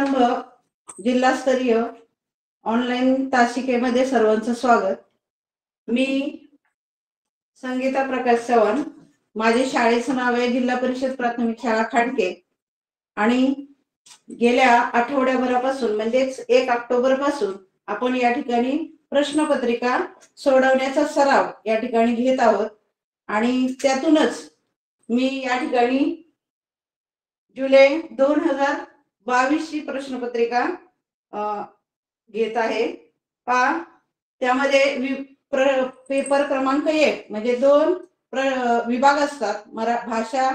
प्रारंभ जिल्हास्तरीय ऑनलाईन तासिकेमध्ये सर्वांचं स्वागत। मी संगीता प्रकाश चव्हाण, माझे शाळेचं नाव आहे जिल्हा परिषद प्राथमिक शाळा खांडके आणि गेल्या आठवड्याभरापासून म्हणजेच 1 ऑक्टोबर पासून आपण या ठिकाणी प्रश्नपत्रिका सोडवण्याचा सराव या ठिकाणी घेत आहोत आणि त्यातूनच मी या ठिकाणी जुलै 2022 ची प्रश्नपत्रिका घेत आहे। त्यामध्ये पेपर क्रमांक 1 म्हणजे 2 विभाग असतात, भाषा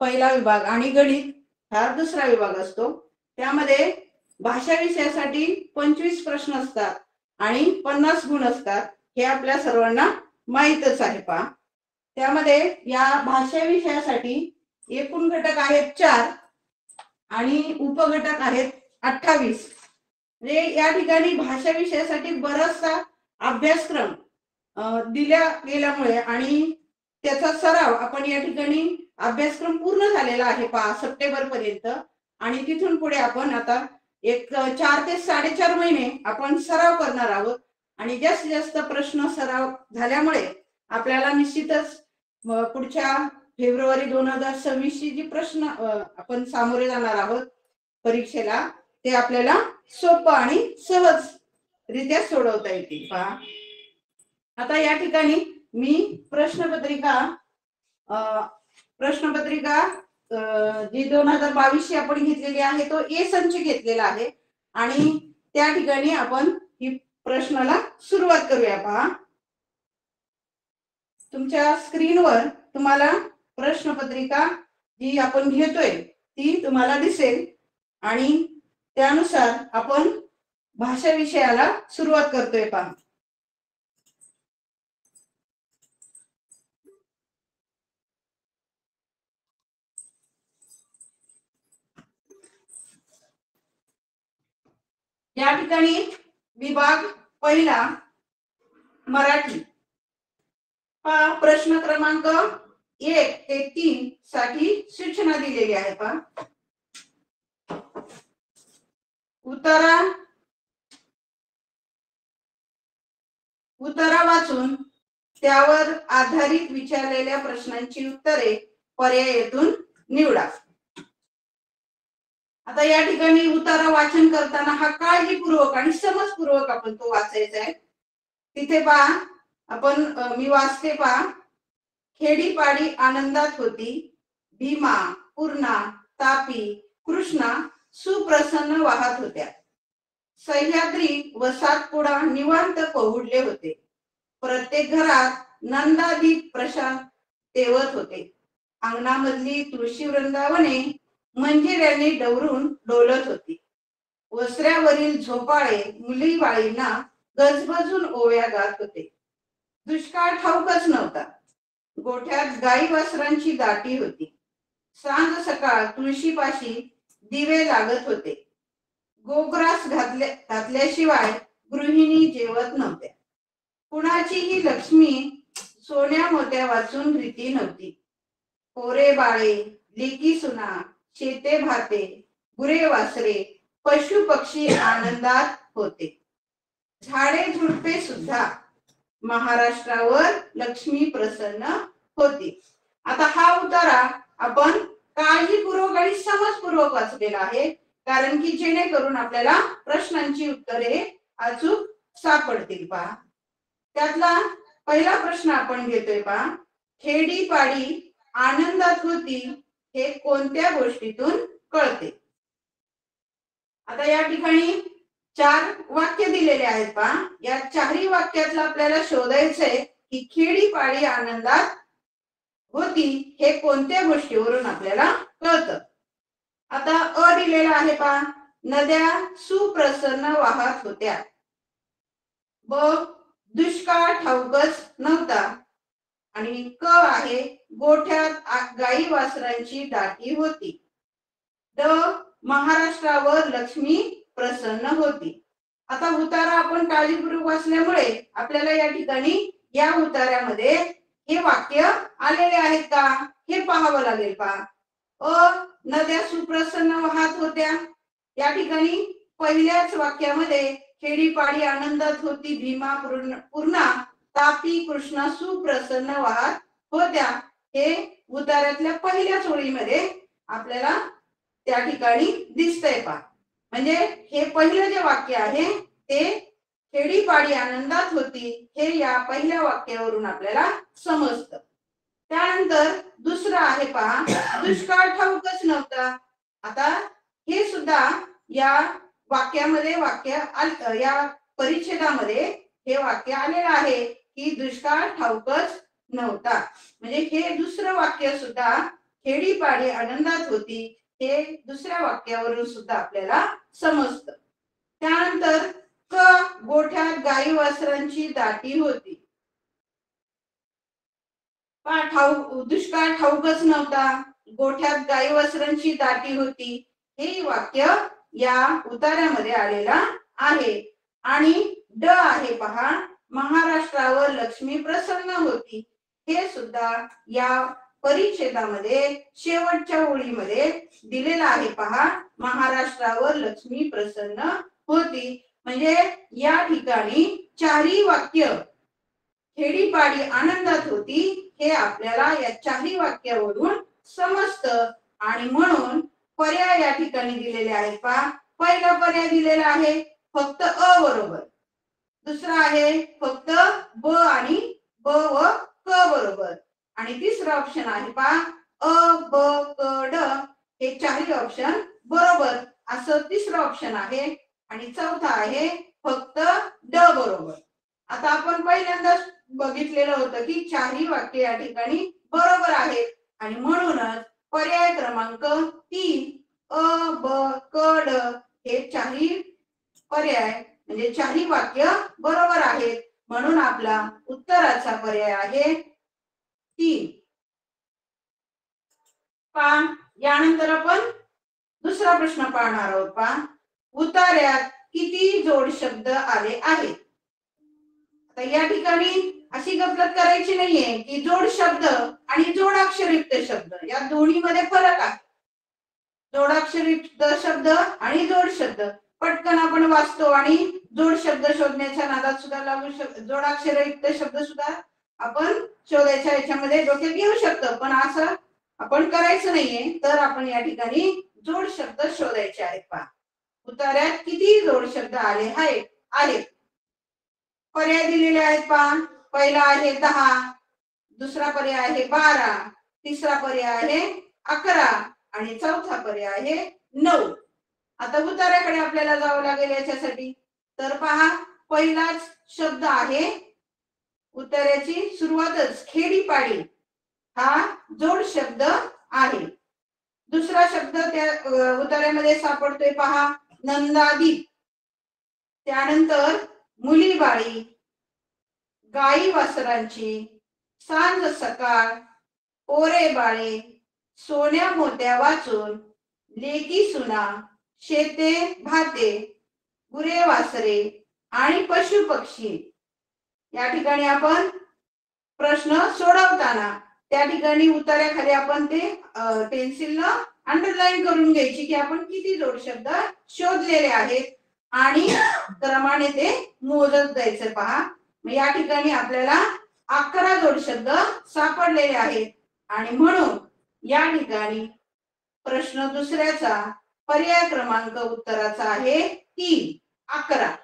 पहिला विभाग आणि गणित हा दुसरा विभाग असतो। त्यामध्ये भाषा विषयासाठी 25 प्रश्न असतात आणि 50 गुण असतात, हे आपल्या सर्वांना माहीतच आहे। त्यामध्ये या भाषा विषयासाठी एकूण घटक आहेत 4 आणि उपघटक आहेत 28। म्हणजे या ठिकाणी भाषा विषयासाठी बराचसा अभ्यासक्रम दिल्या गेल्यामुळे आणि त्याचा सराव आपण या ठिकाणी अभ्यासक्रम पूर्ण झालेला आहे सप्टेंबर पर्यंत आणि तिथून पुढे आपण आता 4 ते 4.5 महिने आपण सराव करणार आहोत आणि जास्तीत जास्त प्रश्न सराव झाल्यामुळे आपल्याला निश्चितच पुढच्या फेब्रुवारी 2026 ची जी प्रश्न आपण सामोरे जाणार आहोत परीक्षेला, ते आपल्याला सोपं आणि सहज रित्या सोडवता येतील। आता या ठिकाणी मी प्रश्नपत्रिका जी 2022 ची आपण घेतलेली आहे तो ए संच घेतलेला आहे आणि त्या ठिकाणी आपण ही प्रश्नाला सुरुवात करूया। तुमच्या स्क्रीनवर तुम्हाला प्रश्नपत्रिका जी आपण घेतोय ती तुम्हाला दिसेल आणि त्यानुसार आपण भाषा विषयाला सुरुवात करतोय। या ठिकाणी विभाग पहिला मराठी, प्रश्न क्रमांक 1 ते 3 साठी सूचना दिलेली आहे। उत्तरा वाचून त्यावर आधारित विचारलेल्या प्रश्नांची उत्तरे पर्यायातून निवडा। आता या ठिकाणी उतारा वाचन करताना हा काळजीपूर्वक आणि समजपूर्वक आपण तो वाचायचा आहे। तिथे आपण मी वाचते। खेडीपाडी आनंदात होती, भीमा, पूर्णा, तापी, कृष्णा सुप्रसन्न वाहत होत्या। सह्याद्री व सातपुडा निवांत पहुडले होते। प्रत्येक घरात नंदादीप प्रशांत तेवत होते। अंगणामधली तुळशी वृंदावने मंजिऱ्याने डवरून डोलत होती। वस्त्र्यावरील झोपाळे मुली बाळींना गजबजून ओव्या गात होते। दुष्काळ ठाऊकच नव्हता। गोठ्यात गाई वासरांची दाटी होती। सांज सकाळ तुळशीपाशी दिवे लागत होते। गोग्रास घातल्याशिवाय गृहिणी जेवत नव्हत्या। कुणाचीही लक्ष्मी सोन्या मोत्या वाचून रीती नव्हती। पोरे बाळे, लेकी सुना, शेते भाते, गुरे वासरे, पशु पक्षी आनंदात होते। झाडे झुडपे सुद्धा महाराष्ट्रावर लक्ष्मी प्रसन्न होती। आता हा उतारा आपण काळजीपूर्वक आणि समजपूर्वक वाचलेला आहे, कारण की जेणेकरून आपल्याला प्रश्नांची उत्तरे अचूक सापडतील। त्यातला पहिला प्रश्न आपण घेतोय। खेडीपाडी आनंदात होती हे कोणत्या गोष्टीतून कळते? आता या ठिकाणी 4 वाक्य दिलेले आहेत। या 4ही वाक्यातलं आपल्याला शोधायचंय की खेडीपाडी आनंदात होती हे कोणत्या गोष्टीवरून आपल्याला कळतं। आता अ दिलेला आहे। नद्या सुप्रसन्न वाहत होत्या। ब दुष्काळ ठाऊकच नव्हता आणि क आहे गोठ्यात गाई वासरांची दाटी होती। ड महाराष्ट्रावर लक्ष्मी प्रसन्न होती। आता उतारा आपण काळजीपूर्वक वाचल्यामुळे आपल्याला या ठिकाणी या उतार्यामध्ये हे वाक्य आलेले आहेत का हे पाहावं लागेल। नद्या सुप्रसन्न वाहत होत्या या ठिकाणी पहिल्याच वाक्यामध्ये खेडीपाडी आनंदात होती भीमा पूर्णा तापी कृष्णा सुप्रसन्न वाहत होत्या, हे उतार्यातल्या पहिल्याच ओळीमध्ये आपल्याला त्या ठिकाणी दिसतंय पहा. म्हणजे हे पहिलं जे वाक्य आहे ते खेडीपाडी आनंदात होती हे या पहिल्या वाक्यावरून आपल्याला समजतं. त्यानंतर दुसरं आहे पहा, दुष्काळ ठाऊकच नव्हता. आता हे सुद्धा या वाक्यामध्ये या परिच्छेदामध्ये हे वाक्य आलेलं आहे की दुष्काळ ठाऊकच नव्हता. म्हणजे हे दुसरं वाक्य सुद्धा खेडीपाडी आनंदात होती हे दुसऱ्या वाक्यावरून सुद्धा आपल्याला समजतं. त्यानंतर क गोठ्यात गाई वासरांची दाटी होती. दुष्काळ ठाऊकच नव्हता, गोठ्यात गाई वासरांची दाटी होती, हे वाक्य या उतार्यामध्ये आलेला आहे. आणि ड आहे पहा, महाराष्ट्रावर लक्ष्मी प्रसन्न होती, हे सुद्धा या परिच्छेदामध्ये शेवटच्या ओळीमध्ये दिलेलं आहे पहा, महाराष्ट्रावर लक्ष्मी प्रसन्न होती. म्हणजे या ठिकाणी चारही वाक्य खेडीपाडी आनंदात होती हे आपल्याला या चारही वाक्यावरून समजतं. आणि म्हणून पर्याय या ठिकाणी दिलेले आहेत पहा. पहिला पर्याय दिलेला आहे फक्त अ बरोबर, दुसरा आहे फक्त ब आणि ब व क बरोबर, आणि तिसरा ऑप्शन आहे पहा अ ब क ड हे चारही ऑप्शन बरोबर असं तिसरं ऑप्शन आहे. आणि चौथा आहे फक्त ड बरोबर. आता आपण पहिल्यांदाच बघितलेलं होतं की चारही वाक्य या ठिकाणी बरोबर आहेत आणि म्हणूनच पर्याय क्रमांक 3 अ ब क ड हे चारही पर्याय म्हणजे चारही वाक्य बरोबर आहेत. म्हणून आपला उत्तराचा पर्याय आहे 3. पहा, यानंतर आपण दुसरा प्रश्न पाहणार आहोत. पहा, उतार्यात किती जोड शब्द आले आहेत. आता या ठिकाणी अशी गफलत करायची नाहीये की जोड शब्द आणि जोडाक्षरयुक्त शब्द या दोन्हीमध्ये फरक आहे. जोडाक्षरयुक्त शब्द आणि जोड शब्द पटकन आपण वाचतो आणि जोड शब्द शोधण्याच्या नादात सुद्धा लागू शकतो. जोडाक्षरयुक्त शब्द सुद्धा आपण शोधायच्या याच्यामध्ये डोक्यात घेऊ शकतो, पण असं आपण करायचं नाहीये. तर आपण या ठिकाणी जोड शब्द शोधायचे आहेत. पहा, उतार्यात किती जोड शब्द आले आहेत. पर्याय दिलेले आहेत पहा. पहिला आहे 10, दुसरा पर्याय आहे 12, तिसरा पर्याय आहे 11 आणि चौथा पर्याय आहे 9. आता उतार्याकडे आपल्याला जावं लागेल याच्यासाठी. तर पहा, पहिलाच शब्द आहे उतार्याची सुरुवातच खेडीपाडी हा जोड शब्द आहे. दुसरा शब्द त्या उतार्यामध्ये सापडतोय पहा नंदादीप. त्यानंतर मुलीबाळी, गाई वासरांची, सांज सकाळ, पोरे बाळे, सोन्या मोत्या वाचून, लेकी सुना, शेते भाते, गुरे वासरे आणि पशु पक्षी. या ठिकाणी आपण प्रश्न सोडवताना त्या ठिकाणी उतार्याखाली आपण ते पेन्सिलनं अंडरलाईन करून घ्यायची की आपण किती जोड शब्द शोधलेले आहेत आणि क्रमाने ते मोजत जायचं. पहा, या ठिकाणी आपल्याला 11 जोड शब्द सापडलेले आहेत आणि म्हणून या ठिकाणी प्रश्न दुसऱ्याचा पर्याय क्रमांक उत्तराचा आहे 3, 11.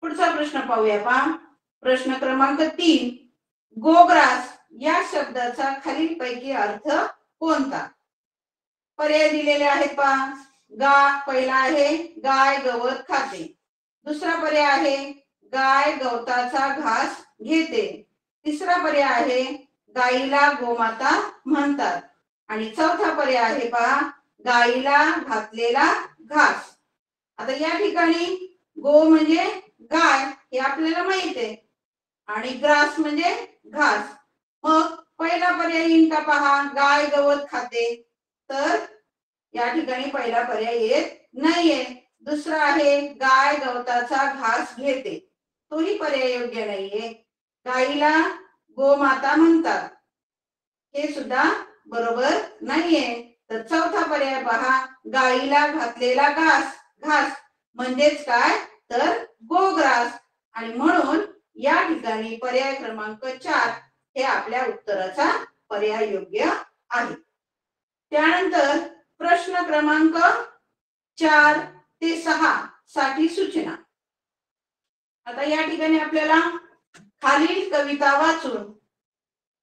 पुढचा प्रश्न पाहूया. पहा, प्रश्न क्रमांक 3, गोग्रास या शब्दाचा खालीलपैकी अर्थ कोणता. पर्याय दिलेले आहेत पहा. पहिला आहे गाय गवत खाते, दुसरा पर्याय आहे गाय गवताचा घास घेते, तिसरा पर्याय आहे गाईला गोमाता म्हणतात आणि चौथा पर्याय आहे पहा गाईला घातलेला घास. आता या ठिकाणी गो म्हणजे गाय हे आपल्याला माहित आहे आणि ग्रास म्हणजे घास. मग पहिला पर्याय येईल का पहा गाय गवत खाते, तर या ठिकाणी पहिला पर्याय येत नाहीये. दुसरा आहे गाय गवताचा घास घेते, तोही पर्याय योग्य नाहीये. गाईला गोमाता म्हणतात हे सुद्धा बरोबर नाहीये. तर चौथा पर्याय पहा, गाईला घातलेला घास म्हणजेच काय तर गोग्रास. आणि म्हणून या ठिकाणी पर्याय क्रमांक 4 हे आपल्या उत्तराचा पर्याय योग्य आहे. त्यानंतर प्रश्न क्रमांक 4 ते 6 साठी सूचना. आता या ठिकाणी आपल्याला खालील कविता वाचून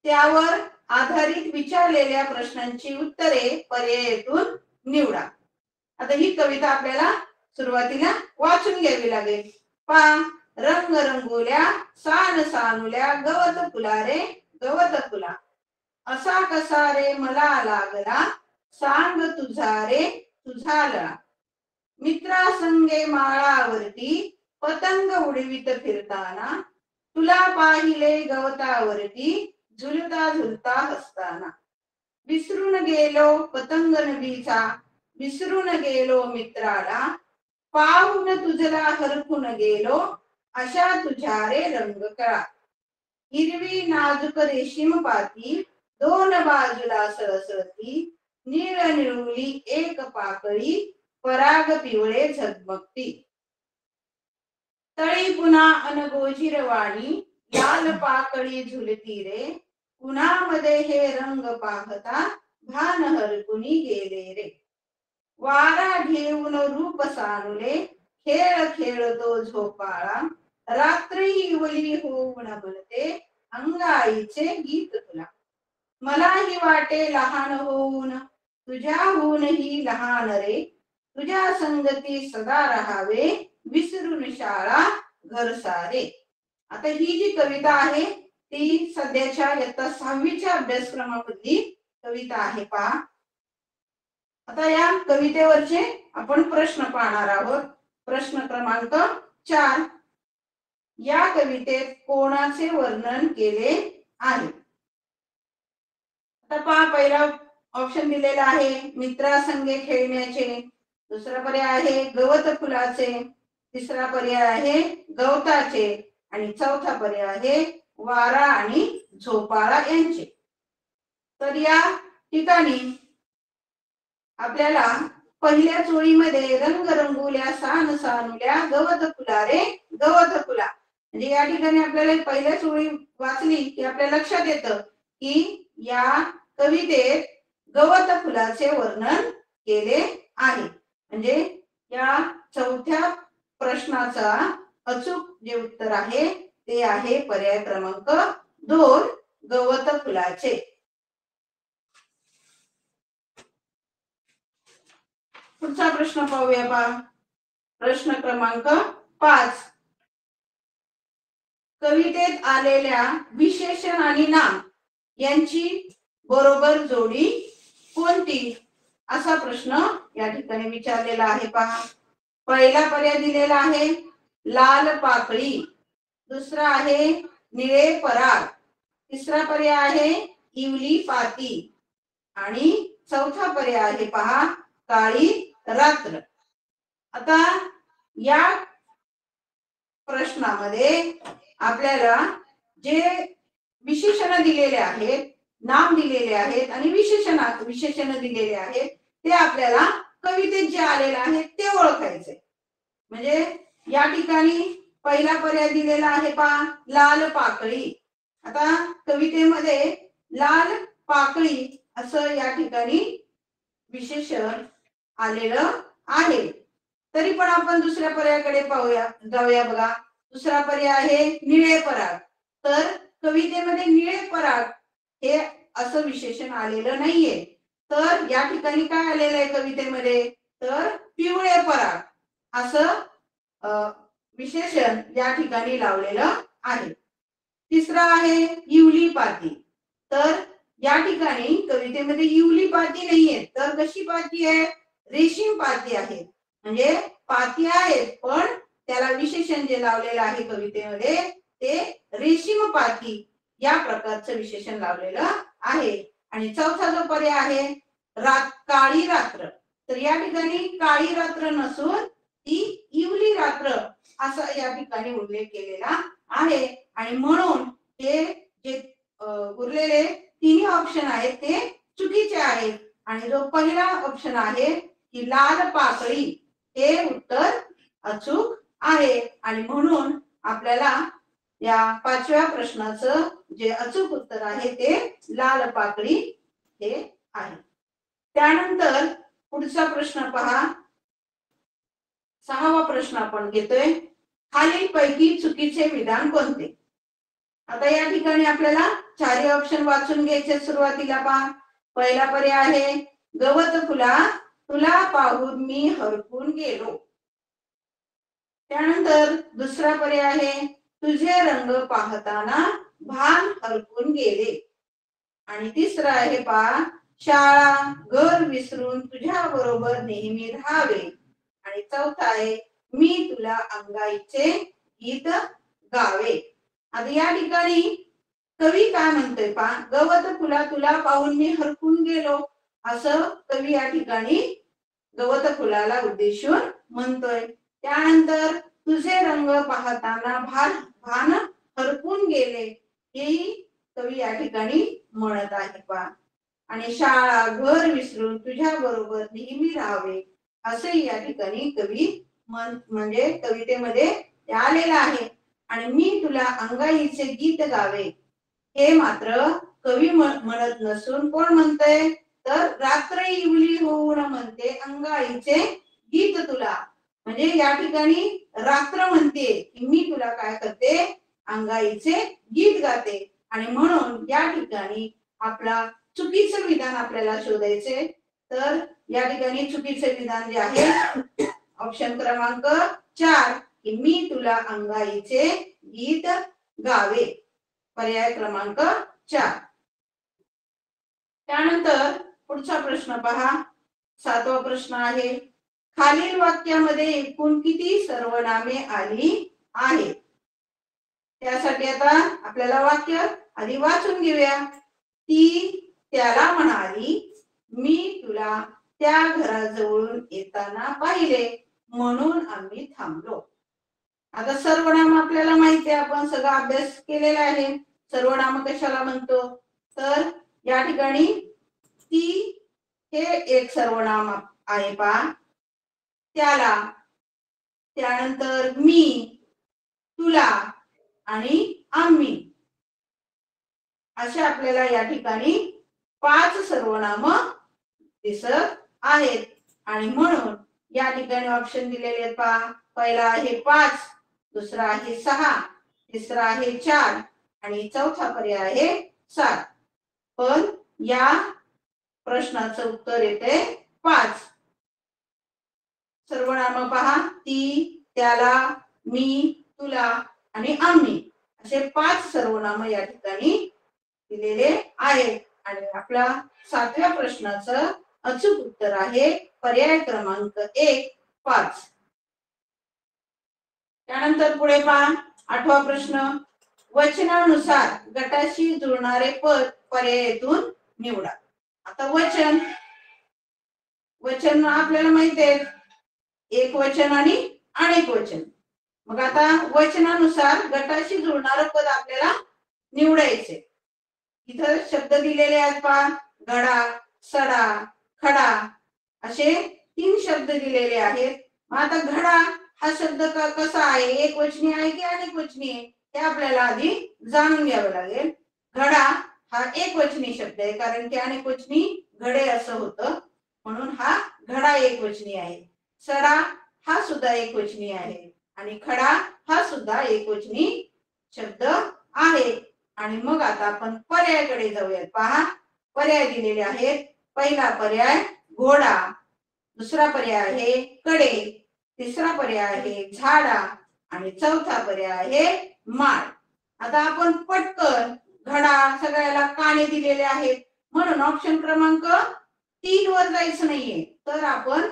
त्यावर आधारित विचारलेल्या प्रश्नांची उत्तरे पर्यायातून निवडा. आता ही कविता आपल्याला सुरुवातीला वाचून घ्यावी लागेल. पहा, रंग रंगोल्या सान सानुल्या गवत फुला रे गवत फुला, असा कसा रे मला लागला सांग तुझा रे तुझा लळा, मित्रा संगे माळावरती पतंग उडवीत फिरताना, तुला पाहिले गवतावरती झुलता झुलता हसताना, विसरून गेलो पतंग नभीचा विसरून गेलो मित्राला, पाहून तुझला हरखून गेलो अशा तुझ्या रे रंग कळा, हिरवी नाजूक रेशीम पाती दोन बाजूला सळसळती, निळ निळुली एक पाकळी पराग पिवळे झगमगती, तळी पुन्हा अनगोजीर वाणी लाल पाकळी झुलती रे, पुन्हा हे रंग पाहता भान हरकुनी गेले रे, वारा घेऊन रूप सानुले खेळ खेळतो झोपाळा, रात्री इवली होऊन म्हणते अंगाईचे गीत तुला, मलाही वाटे लहान होऊन तुझ्याहूनही लहान रे, तुझ्या संगती सदा राहावे विसरून शाळा घर सारे. आता ही जी कविता आहे ती सध्याच्या इयत्ता 6वीच्या अभ्यासक्रमामधली कविता आहे. पहा, आता या कवितेवरचे आपण प्रश्न पाहणार आहोत. प्रश्न क्रमांक 4, या कवितेत कोणाचे वर्णन केले आहे? आता पहा, पहिला ऑप्शन दिलेला आहे मित्रासंगे खेळण्याचे, दुसरा पर्याय आहे गवत फुलाचे, तिसरा पर्याय आहे गवताचे आणि चौथा पर्याय आहे वारा आणि झोपाळा यांचे. तर या ठिकाणी आपल्याला पहिल्या चोळीमध्ये रंग रंगोल्या सान सानुल्या गवत फुला रे गवत फुला, म्हणजे या ठिकाणी आपल्याला पहिल्या चोळी वाचली की आपल्या लक्षात येतं की या कवितेत गवत फुलाचे वर्णन केले आहे. म्हणजे या चौथ्या प्रश्नाचा अचूक जे उत्तर आहे ते आहे पर्याय क्रमांक 2 गवत फुलाचे. पुढचा प्रश्न पाहूया. पहा, प्रश्न क्रमांक 5, कवितेत आलेल्या विशेषण आणि नाम यांची बरोबर जोडी कोणती, असा प्रश्न या ठिकाणी विचारलेला आहे. पहा, पहिला पर्याय दिलेला आहे लाल पाकळी, दुसरा आहे निळे पराग, तिसरा पर्याय आहे इवली पाती आणि चौथा पर्याय आहे पहा काळी रात्र. आता या प्रश्नामध्ये आपल्याला जे विशेषण दिलेले आहेत, नाम दिलेले आहेत आणि विशेषण दिलेले आहेत ते आपल्याला कवितेत जे आलेले आहेत ते ओळखायचे. म्हणजे या ठिकाणी पहिला पर्याय दिलेला आहे पहा लाल पाकळी. आता कवितेमध्ये लाल पाकळी असं या ठिकाणी विशेषण आलेलं आहे. तरी पण आपण दुसऱ्या पर्यायाकडे जाऊया. बघा, दुसरा पर्याय आहे निळे पराग. तर कवितेमध्ये निळे पराग हे असं विशेषण आलेलं नाहीये. तर या ठिकाणी काय आलेलं आहे कवितेमध्ये, तर पिवळे पराग असं विशेषण या ठिकाणी लावलेलं आहे. तिसरा आहे इवली पाती. तर या ठिकाणी कवितेमध्ये इवली पाती नाहीये, तर कशी पाती आहे, रेशीम पाती आहे. म्हणजे पाती आहेत पण त्याला विशेषण जे लावलेलं आहे कवितेमध्ये ते रेशीम पाती या प्रकारचं विशेषण लावलेलं आहे. आणि चौथा जो पर्याय आहे काळी रात्र. तर या ठिकाणी काळी रात्र नसून ती इवली रात्र असा या ठिकाणी उल्लेख केलेला आहे. आणि म्हणून हे जे उरलेले तिन्ही ऑप्शन आहेत ते चुकीचे आहेत आणि जो पहिला ऑप्शन आहे की लाल पाकळी हे उत्तर अचूक आहे आणि म्हणून आपल्याला या 5व्या प्रश्नाचं जे अचूक उत्तर आहे ते लाल पाकळी हे आहे. त्यानंतर पुढचा प्रश्न पहा, 6वा प्रश्न आपण घेतोय. खालीलपैकी चुकीचे विधान कोणते? आता या ठिकाणी आपल्याला चारही ऑप्शन वाचून घ्यायचे. सुरुवातीला पहा, पहिला पर्याय आहे गवत फुला तुला पाहून मी हरपून गेलो. त्यानंतर दुसरा पर्याय आहे तुझे रंग पाहताना भान हरपून गेले. आणि तिसरा आहे पहा, शाळा घर विसरून तुझ्या बरोबर नेहमी राहावे. आणि चौथा आहे मी तुला अंगाईचे गीत गावे. आता या ठिकाणी कवी काय म्हणतोय पहा, गवत फुला तुला पाहून मी हरपून गेलो असं कवी या ठिकाणी गवत फुलाला उद्देशून म्हणतोय. त्यानंतर तुझे रंग पाहताना भान हरपून गेले हेही कवी या ठिकाणी म्हणत आहे पहा. आणि शाळा घर विसरून तुझ्या बरोबर नेहमी राहावे असे या ठिकाणी कवी म्हणजे कवितेमध्ये आलेलं आहे. आणि मी तुला अंगाईचे गीत गावे हे मात्र कवी म्हणत नसून कोण म्हणतंय तर रात्र इवली होऊन म्हणते अंगाईचे गीत तुला. म्हणजे या ठिकाणी रात्र म्हणते की मी तुला काय करते अंगाईचे गीत गाते. आणि म्हणून या ठिकाणी आपला चुकीचं विधान आपल्याला शोधायचे. तर या ठिकाणी चुकीचे विधान जे आहे ऑप्शन क्रमांक 4 की मी तुला अंगाईचे गीत गावे, पर्याय क्रमांक 4. त्यानंतर पुढचा प्रश्न पहा, 7वा प्रश्न आहे खालील वाक्यामध्ये एकूण किती सर्वनामे आली आहेत? त्यासाठी आता आपल्याला वाक्य आधी वाचून घेऊया. ती त्याला म्हणाली मी तुला त्या घराजवळून येताना पाहिले म्हणून आम्ही थांबलो. आता सर्वनाम आपल्याला माहिती आहे, आपण सगळा अभ्यास केलेला आहे. सर्वनाम कशाला म्हणतो तर या ठिकाणी ती हे एक सर्वनाम आहे पहा, त्याला, त्यानंतर मी, तुला आणि आम्ही असे आपल्याला या ठिकाणी 5 सर्वनाम दिसत आहेत. आणि म्हणून या ठिकाणी ऑप्शन दिलेले आहेत पहा, पहिला आहे 5, दुसरा आहे 6, तिसरा आहे 4 आणि चौथा पर्याय आहे 7. पण या प्रश्नाचं उत्तर येते 5. सर्वनाम पहा, ती, त्याला, मी, तुला आणि आम्ही असे 5 सर्वनाम या ठिकाणी दिलेले आहेत. आणि आपल्या 7व्या प्रश्नाचं अचूक उत्तर आहे पर्याय क्रमांक 1, 5. त्यानंतर पुढे पहा, 8वा प्रश्न वचनानुसार गटाशी जुळणारे पद पर्यायातून निवडा. आता वचन आपल्याला माहिती आहे एक वचन आणि अनेक वचन. मग आता वचनानुसार गटाशी जुळणारं पद आपल्याला निवडायचे. इथं शब्द दिलेले आहेत पहा, घडा, सडा, खडा असे 3 शब्द दिलेले आहेत. मग आता घडा हा शब्द कसा आहे, एक वचनी आहे की अनेक वचनी आहे हे आपल्याला आधी जाणून घ्यावं लागेल. घडा हा एक वचनी शब्द आहे कारण की अनेक वचनी घडे असं होतं, म्हणून हा घडा एक वचनी आहे. सडा हा सुद्धा एक वचनी आहे आणि खडा हा सुद्धा एक वचनी शब्द आहे. आणि मग आता आपण पर्यायाकडे जाऊयात. पहा, पर्याय दिलेले आहेत. पहिला पर्याय घोडा, दुसरा पर्याय आहे कडे, तिसरा पर्याय आहे झाडा आणि चौथा पर्याय आहे माळ. आता आपण पटकन घडा सगळ्याला काने दिलेले आहेत म्हणून ऑप्शन क्रमांक 3 वर जायचं नाहीये. तर आपण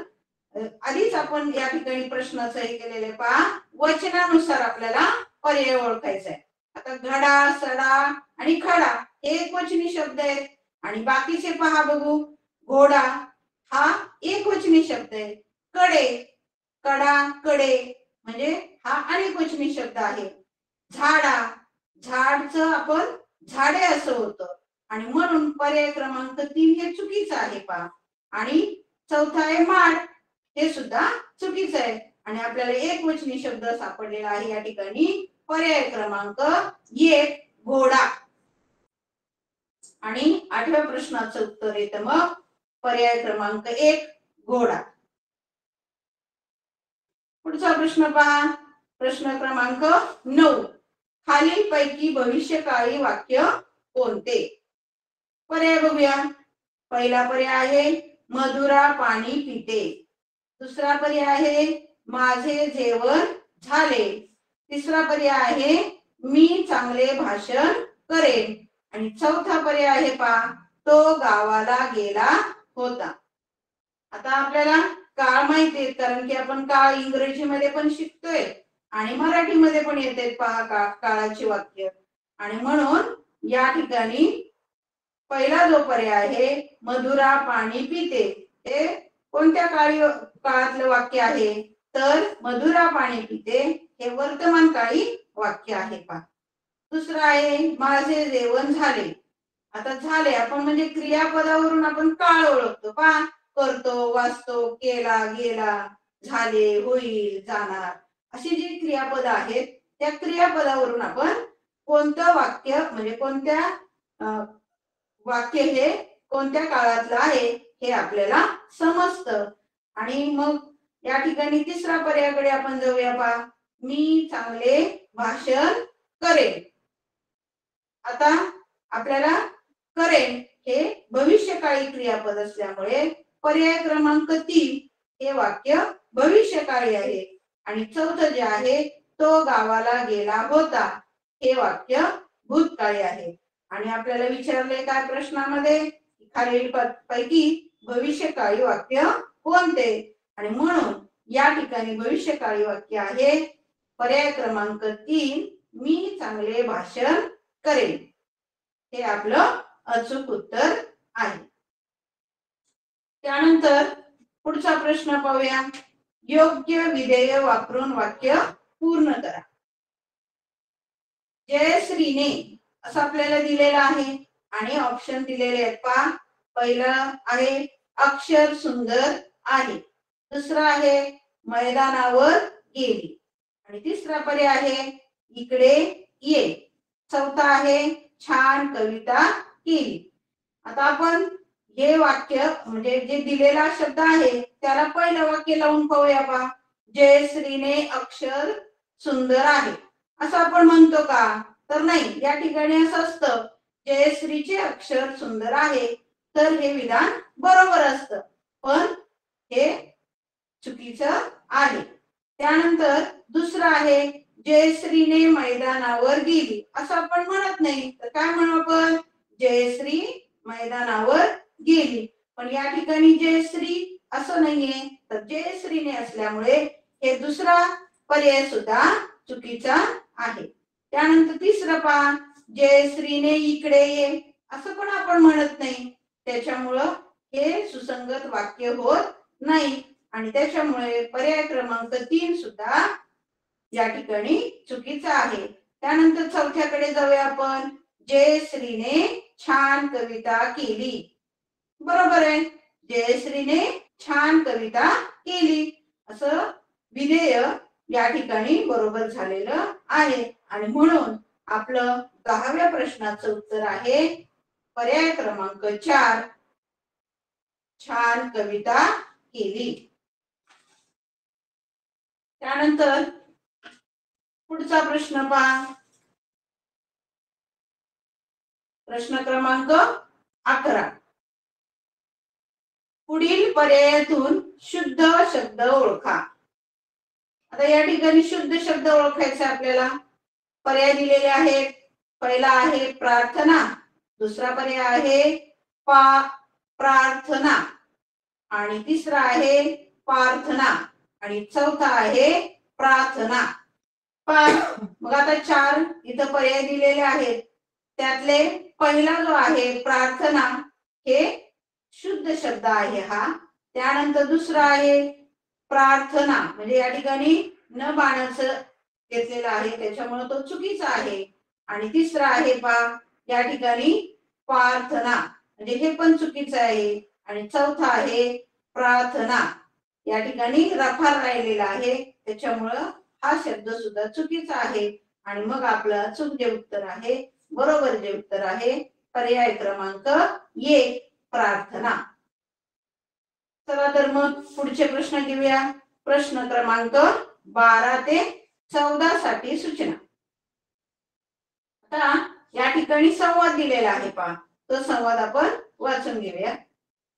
आधीच आपण या ठिकाणी प्रश्नाचं हे केलेले पहा, वचनानुसार आपल्याला पर्याय ओळखायचा आहे. आता घडा, सडा आणि खडा हे एकवचनी शब्द आहेत आणि बाकीचे पहा बघू, घोडा हा एकवचनी शब्द आहे, कडे, कडा, कडे म्हणजे हा अनेकवचनी शब्द आहे, झाडा, झाडचं आपण झाडे असं होतं आणि म्हणून पर्याय क्रमांक 3 हे चुकीचं आहे पहा. आणि चौथा आहे माड, हे सुद्धा चुकीचं आहे. आणि आपल्याला एकवचनी शब्द सापडलेला आहे या ठिकाणी पर्याय क्रमांक 1 घोडा. आणि 8व्या प्रश्नाचं उत्तर येतं मग पर्याय क्रमांक 1 घोडा. पुढचा प्रश्न पहा, प्रश्न क्रमांक 9. खालील पैकी भविष्यकाळी वाक्य कोणते? पर्याय बघूया. पहिला पर्याय आहे मधुरा पाणी पिते. दुसरा पर्याय आहे माझे जेवण झाले. तिसरा पर्याय आहे मी चांगले भाषण करेन. आणि चौथा पर्याय आहे पहा तो गावाला गेला होता. आता आपल्याला काळ माहिती आहे कारण की आपण काळ इंग्रजीमध्ये पण शिकतोय आणि मराठीमध्ये पण येते पहा काळाची वाक्य. आणि म्हणून या ठिकाणी पहिला जो पर्याय आहे मधुरा पाणी पिते हे कोणत्या काळातलं वाक्य आहे? तर मधुरा पाणी पिते हे वर्तमान काळी वाक्य आहे पहा. दुसरं आहे माझे जेवण झाले. आता झाले आपण म्हणजे क्रियापदावरून आपण काळ ओळखतो पहा. करतो, वाचतो, केला, गेला, झाले, होईल, जाणार अशी जी क्रियापद आहेत त्या क्रियापदावरून आपण कोणतं वाक्य म्हणजे कोणत्या वाक्य हे कोणत्या काळातलं आहे हे आपल्याला समजतं. आणि मग या ठिकाणी तिसरा पर्यायाकडे आपण जाऊया पहा मी चांगले भाषण करेन. आता आपल्याला करेन हे भविष्यकाळी क्रियापद असल्यामुळे पर्याय क्रमांक 3 हे वाक्य भविष्यकाळी आहे. आणि चौथं जे आहे तो गावाला गेला होता हे वाक्य भूतकाळी आहे. आणि आपल्याला विचारले काय प्रश्नामध्ये खालील पैकी भविष्यकाळी वाक्य कोणते? आणि म्हणून या ठिकाणी भविष्यकाळी वाक्य आहे पर्याय क्रमांक 3 मी चांगले भाषण करेन. हे आपलं अचूक उत्तर आहे. त्यानंतर पुढचा प्रश्न पाहूया. योग्य विधेय वापरून वाक्य पूर्ण करा. जयश्रीने असं आपल्याला दिलेलं आहे आणि ऑप्शन दिलेले आहेत पहा. पहिलं आहे अक्षर सुंदर आहे. दुसरा आहे मैदानावर गेली. आणि तिसरा पर्याय आहे इकडे ये. चौथा आहे छान कविता केली. आता आपण हे वाक्य म्हणजे जे दिलेला शब्द आहे त्याला पहिलं वाक्य लावून पाहूया पहा. जयश्रीने अक्षर सुंदर आहे असं आपण म्हणतो का? तर नाही. या ठिकाणी असं असतं जयश्रीचे अक्षर सुंदर आहे तर हे विधान बरोबर असतं पण हे चुकीचं आहे. त्यानंतर दुसरं आहे जयश्रीने मैदानावर गेली असं आपण म्हणत नाही. तर काय म्हणू आपण? जयश्री मैदानावर गेली. पण या ठिकाणी जयश्री असं नाहीये तर जयश्रीने असल्यामुळे हे दुसरा पर्याय सुद्धा चुकीचा आहे. त्यानंतर तिसरं पहा जयश्रीने इकडे ये असं पण आपण म्हणत नाही. त्याच्यामुळं हे सुसंगत वाक्य होत नाही. आणि त्याच्यामुळे पर्याय क्रमांक 3 सुद्धा या ठिकाणी चुकीचा आहे. त्यानंतर चौथ्याकडे जाऊया आपण. जयश्रीने छान कविता केली. बरोबर आहे. जयश्रीने छान कविता केली असं विधेय या ठिकाणी बरोबर झालेलं आहे. आणि म्हणून आपलं 10व्या प्रश्नाचं उत्तर आहे पर्याय क्रमांक 4 छान कविता केली. त्यानंतर पुढचा प्रश्न पहा. प्रश्न क्रमांक 11. पुढील पर्यायातून शुद्ध शब्द ओळखा. आता या ठिकाणी शुद्ध शब्द ओळखायचे आपल्याला. पर्याय दिलेले आहेत. पहिला आहे प्रार्थना. दुसरा पर्याय आहे प्रार्थना. आणि तिसरा आहे प्रार्थना. आणि चौथा आहे प्रार्थना. मग आता 4 इथं पर्याय दिलेले आहेत. त्यातले पहिला जो आहे प्रार्थना हे शुद्ध शब्द आहे हा. त्यानंतर दुसरा आहे प्रार्थना म्हणजे या ठिकाणी न बाणाचं घेतलेलं आहे त्याच्यामुळे तो चुकीचा आहे. आणि तिसरा आहे पहा या ठिकाणी प्रार्थना, म्हणजे हे पण चुकीचं आहे. आणि चौथा आहे प्रार्थना, या ठिकाणी रफार राहिलेला आहे, त्याच्यामुळं हा शब्द सुद्धा चुकीचा आहे. आणि मग आपलं अचूक जे उत्तर आहे, बरोबर जे उत्तर आहे, पर्याय क्रमांक 1 प्रार्थना. चला तर मग पुढचे प्रश्न घेऊया. प्रश्न क्रमांक 12 ते 14 साठी सूचना. आता या ठिकाणी संवाद दिलेला आहे पहा, तो संवाद आपण वाचून घेऊया.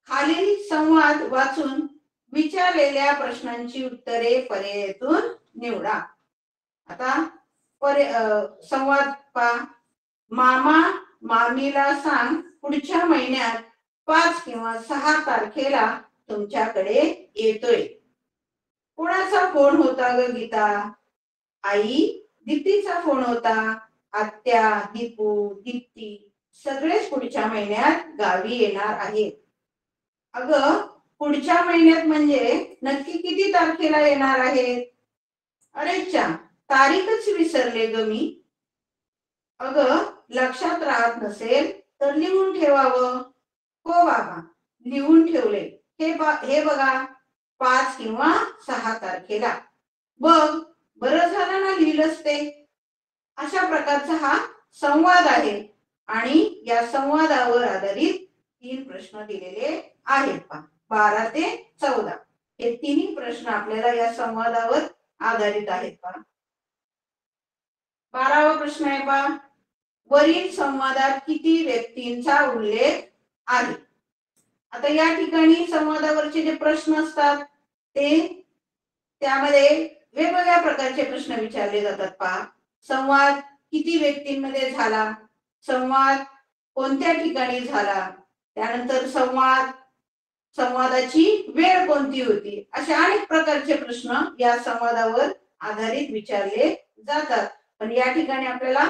खालील संवाद वाचून विचारलेल्या प्रश्नांची उत्तरे पर्यायातून निवडा. आता संवाद पहा. मामा मामीला सांग पुढच्या महिन्यात 5 किंवा 6 तारखेला तुमच्याकडे येतोय. कोणाचा फोन होता ग गीता? आई दीप्तीचा फोन होता. आत्या, दीपू, दीप्ती सगळेच पुढच्या महिन्यात गावी येणार आहेत. अगं पुढच्या महिन्यात म्हणजे नक्की किती तारखेला येणार आहेत? अरेच्या, तारीखच विसरले ग मी. अगं लक्षात राहत नसेल तर लिहून ठेवावं. हो बाबा, लिहून ठेवले. हे बघा, 5 किंवा 6 तारखेला. बघ, बरं झालं ना लिहिलंच ते. अशा प्रकारचा हा संवाद आहे आणि या संवादावर आधारित 3 प्रश्न दिलेले आहेत पहा, 12 ते 14. हे तिन्ही प्रश्न आपल्याला या संवादावर आधारित आहेत पहा. 12वा प्रश्न आहे पहा, वरील संवादात किती व्यक्तींचा उल्लेख आहे? आता या ठिकाणी संवादावरचे जे प्रश्न असतात त्यामध्ये वेगवेगळ्या प्रकारचे प्रश्न विचारले जातात पहा. संवाद किती व्यक्तींमध्ये झाला, संवाद कोणत्या ठिकाणी झाला, त्यानंतर संवादाची वेळ कोणती होती, अशा अनेक प्रकारचे प्रश्न या संवादावर आधारित विचारले जातात. पण या ठिकाणी आपल्याला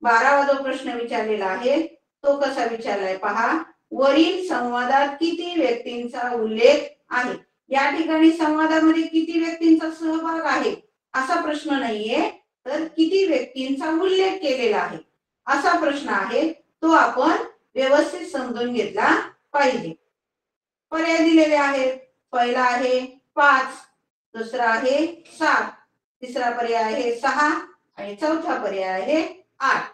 12वा जो प्रश्न विचारलेला आहे तो कसा विचारलाय पहा. वरील संवादात किती व्यक्तींचा उल्लेख आहे? या ठिकाणी संवादामध्ये किती व्यक्तींचा सहभाग आहे असा प्रश्न नाहीये, तर किती व्यक्तींचा उल्लेख केलेला आहे असा प्रश्न आहे. तो आपण व्यवस्थित समजून घेतला पाहिजे. पर्याय दिलेले आहेत. पहिला आहे 5, दुसरा आहे 7, तिसरा पर्याय आहे 6 आणि चौथा पर्याय आहे 8.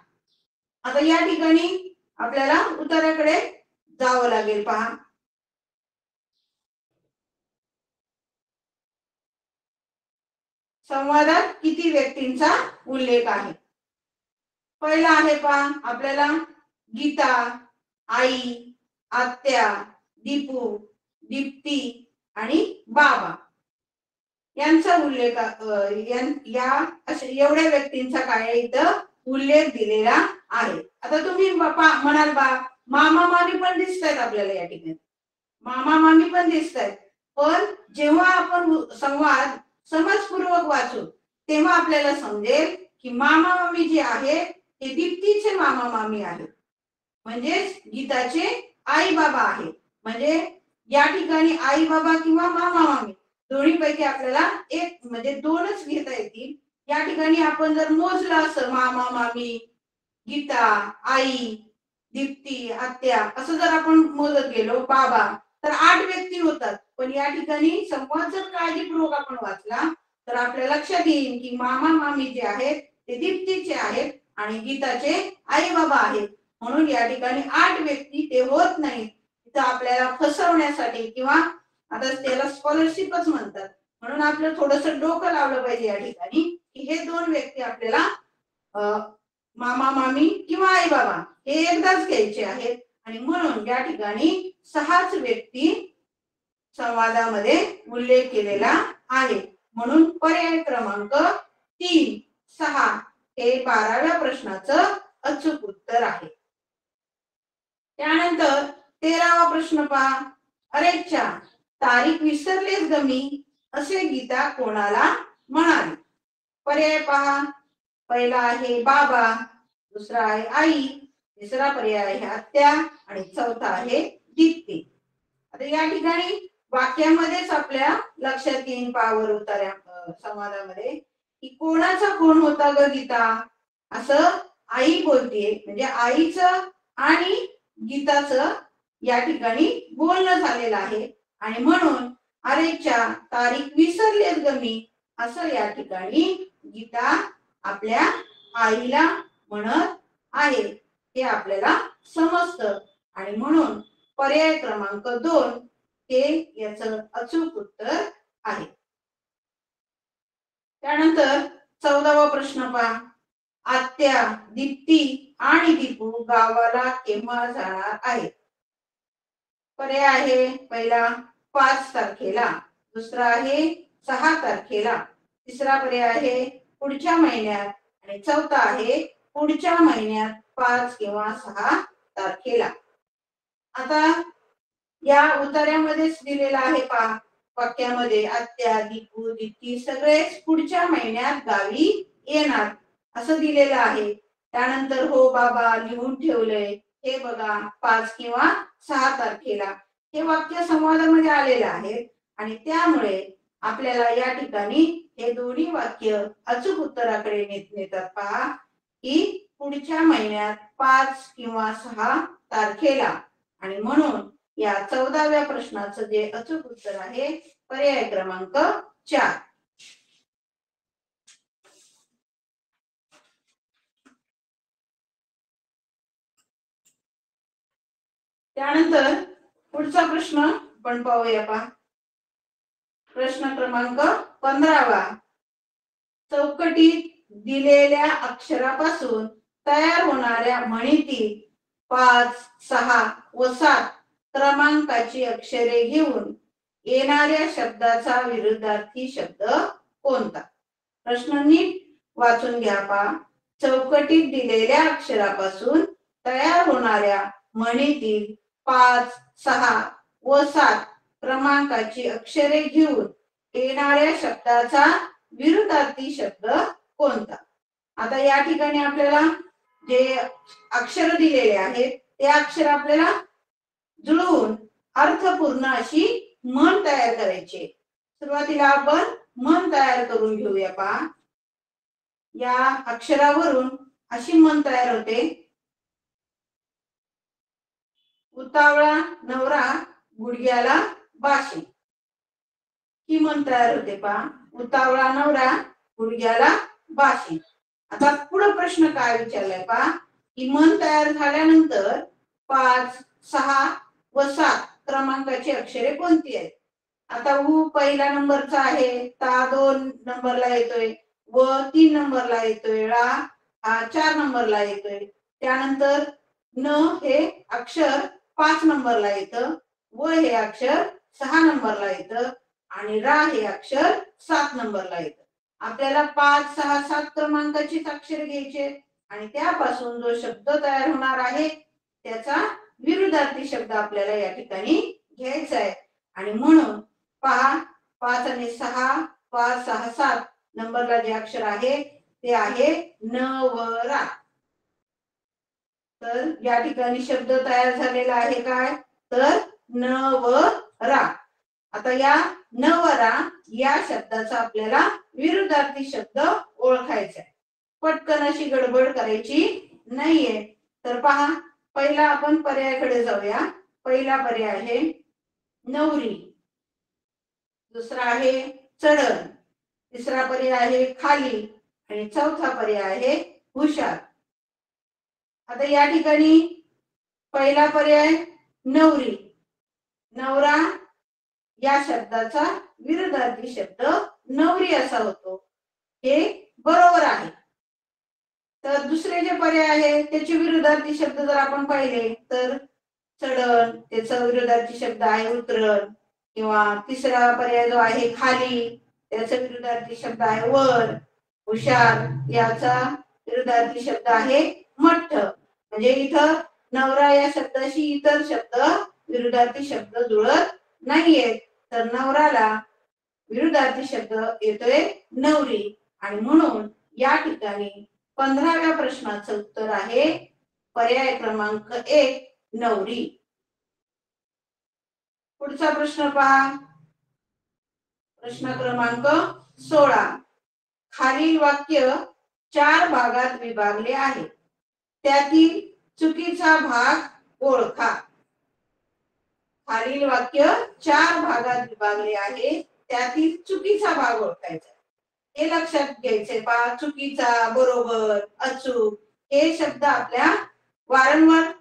आता या ठिकाणी आपल्याला उत्तराकडे जावं लागेल पहा. संवादात किती व्यक्तींचा उल्लेख आहे? पहिला आहे पहा आपल्याला गीता, आई, आत्या, दीपू, दीप्ती आणि बाबा यांचा उल्लेख एवढ्या व्यक्तींचा काय इथं उल्लेख दिलेला आहे. आता तुम्ही म्हणाल बा मामा मामी पण दिसत आहेत आपल्याला या ठिकाणी, मामा मामी पण दिसत आहेत. पण जेव्हा आपण संवाद समजपूर्वक वाचू तेव्हा आपल्याला समजेल की मामा मामी जे आहे ते दीप्तीचे मामा मामी आहेत, म्हणजेच गीताचे आई बाबा आहेत. म्हणजे या ठिकाणी आई बाबा किंवा मामा मामी दोन्हीपैकी आपल्याला एक म्हणजे 2च घेता येतील. या ठिकाणी आपण जर मोजलं असं मामा मामी, गीता, आई, दीप्ती, आत्या असं जर आपण मोजत गेलो, बाबा, तर 8 व्यक्ती होतात. पण या ठिकाणी संवाद जर काळजीपूर्वक आपण वाचला तर आपल्या लक्षात येईल की मामा मामी जे आहेत ते दीप्तीचे आहेत आणि गीताचे आई बाबा आहेत. म्हणून या ठिकाणी 8 व्यक्ती ते होत नाहीत. तिथं आपल्याला फसवण्यासाठी किंवा आता त्याला स्कॉलरशिपच म्हणतात, म्हणून आपलं थोडंसं डोकं लावलं पाहिजे या ठिकाणी की हे 2 व्यक्ती आपल्याला मामा मामी किंवा आई बाबा हे एकदाच घ्यायचे आहेत. आणि म्हणून या ठिकाणी 6च व्यक्ती संवादामध्ये उल्लेख केलेला आहे. म्हणून पर्याय क्रमांक 3, 6 हे 12व्या प्रश्नाचं अचूक उत्तर आहे. त्यानंतर 13वा प्रश्न पहा. अरेच्या, तारीख विसरलेच ग मी असे गीता कोणाला म्हणाली? पर्याय पहा. पहिला आहे बाबा, दुसरा आहे आई, तिसरा पर्याय आहे आत्या आणि चौथा आहे दीप्ती. आता या ठिकाणी वाक्यामध्येच आपल्या लक्षात येईन पावर उतार्या संवादामध्ये की कोणाचा फोन होता ग गीता असं आई बोलतीये. म्हणजे आईचं आणि गीताचं या ठिकाणी बोलणं झालेलं आहे आणि म्हणून अरेच्या तारीख विसरलेत ग मी असं या ठिकाणी गीता आपल्या आईला म्हणत आहे हे आपल्याला समजतं आणि म्हणून पर्याय क्रमांक 2 हे याचं अचूक उत्तर आहे. त्यानंतर 14वा प्रश्न पहा. आत्या, दीप्ती आणि दीपू गावाला केव्हा जाणार आहेत? पर्याय आहे पहिला 5 तारखेला, दुसरा आहे 6 तारखेला, तिसरा पर्याय आहे पुढच्या महिन्यात आणि चौथा आहे पुढच्या महिन्यात 5 किंवा 6 तारखेला. आता या उतार्यामध्येच दिलेला आहे पहा वाक्यामध्ये आत्या, दीपू, दीप्ती सगळेच पुढच्या महिन्यात गावी येणार असं दिलेलं आहे. त्यानंतर हो बाबा लिहून ठेवलंय हे बघा 5 किंवा 6 तारखेला हे वाक्य संवादामध्ये आलेलं आहे आणि त्यामुळे आपल्याला या ठिकाणी हे दोन्ही वाक्य अचूक उत्तराकडे नेतात पहा की पुढच्या महिन्यात 5 किंवा 6 तारखेला आणि म्हणून या 14व्या प्रश्नाचं जे अचूक उत्तर आहे पर्याय क्रमांक 4. त्यानंतर पुढचा प्रश्न आपण पाहूया पहा. प्रश्न क्रमांक 15वा. चौकटीत दिलेल्या अक्षरापासून तयार होणाऱ्या म्हणीतील 5, 6 व 7 क्रमांकाची अक्षरे घेऊन येणाऱ्या शब्दाचा विरुद्धार्थी शब्द कोणता? प्रश्न नीट वाचून घ्या पहा. चौकटीत दिलेल्या अक्षरापासून तयार होणाऱ्या म्हणीतील 5, 6 व 7 क्रमांकाची अक्षरे घेऊन येणाऱ्या शब्दाचा विरुद्धार्थी शब्द कोणता? आता या ठिकाणी आपल्याला जे अक्षर दिलेले आहेत ते अक्षर आपल्याला जुळवून अर्थपूर्ण अशी म्हण तयार करायची. सुरुवातीला आपण म्हण तयार करून घेऊया पहा. या अक्षरावरून अशी म्हण तयार होते. उतावळा नवरा गुडघ्याला बाशी. ही म्हण तयार होते पहा. उतावळा नवरा गुडघ्याला बाशी. आता पुढे प्रश्न काय विचारलाय पहा की म्हण तयार झाल्यानंतर 5, 6 व 7 क्रमांकाची अक्षरे कोणती आहेत? आता उ पहिला नंबरचा आहे, ता 2 नंबरला येतोय, व 3 नंबरला येतोय, ळा हा 4 नंबरला येतोय. त्यानंतर न हे अक्षर 5 नंबरला येतं, व हे अक्षर 6 नंबरला येतं आणि रा हे अक्षर 7 नंबरला येतं. आपल्याला 5, 6, 7 क्रमांकाची अक्षर घ्यायचे आणि त्यापासून जो शब्द तयार होणार आहे त्याचा विरुद्धार्थी शब्द आपल्याला या ठिकाणी घ्यायचा आहे आणि म्हणून पहा 5 आणि 6, 5, 6, 7 नंबरला जे अक्षर आहे ते आहे न व रा. तर या ठिकाणी शब्द तयार झालेला आहे काय तर न व रा. आता या न व रा या शब्दाचा आपल्याला विरुद्धार्थी शब्द ओळखायचा आहे. पटकन अशी गडबड करायची नाहीये. तर पहा पहिला आपण पर्यायाकडे जाऊया. पहिला पर्याय आहे नवरी, दुसरा आहे चढण, तिसरा पर्याय आहे खाली आणि चौथा पर्याय आहे हुशार. आता या ठिकाणी पहिला पर्याय नवरी, नवरा या शब्दाचा विरुद्धार्थी शब्द नवरी असा होतो. हे बरोबर आहे. तर दुसरे जे पर्याय आहे त्याचे विरुद्धार्थी शब्द जर आपण पाहिले तर चढण त्याचा विरुद्धार्थी शब्द आहे उतरण, किंवा तिसरा पर्याय जो आहे खाली त्याचा विरुद्धार्थी शब्द आहे वर, हुशार याचा विरुद्धार्थी शब्द आहे मठ्ठ. म्हणजे इथं नवरा या शब्दाशी इतर शब्द विरुद्धार्थी शब्द जुळत नाहीये. तर नवराला विरुद्धार्थी शब्द येतोय नवरी आणि म्हणून या ठिकाणी 15व्या प्रश्नाचं उत्तर आहे पर्याय क्रमांक 1 नवरी. पुढचा प्रश्न पहा. प्रश्न क्रमांक 16. खालील वाक्य 4 भागात विभागले आहे. त्यातील चुकीचा भाग ओळखा. खालील वाक्य 4 भागात विभागले आहे, त्यातील चुकीचा भाग ओळखायचा. हे लक्षात घ्यायचे पहा, चुकीचा, बरोबर, अचूक हे शब्द आपल्या वारंवार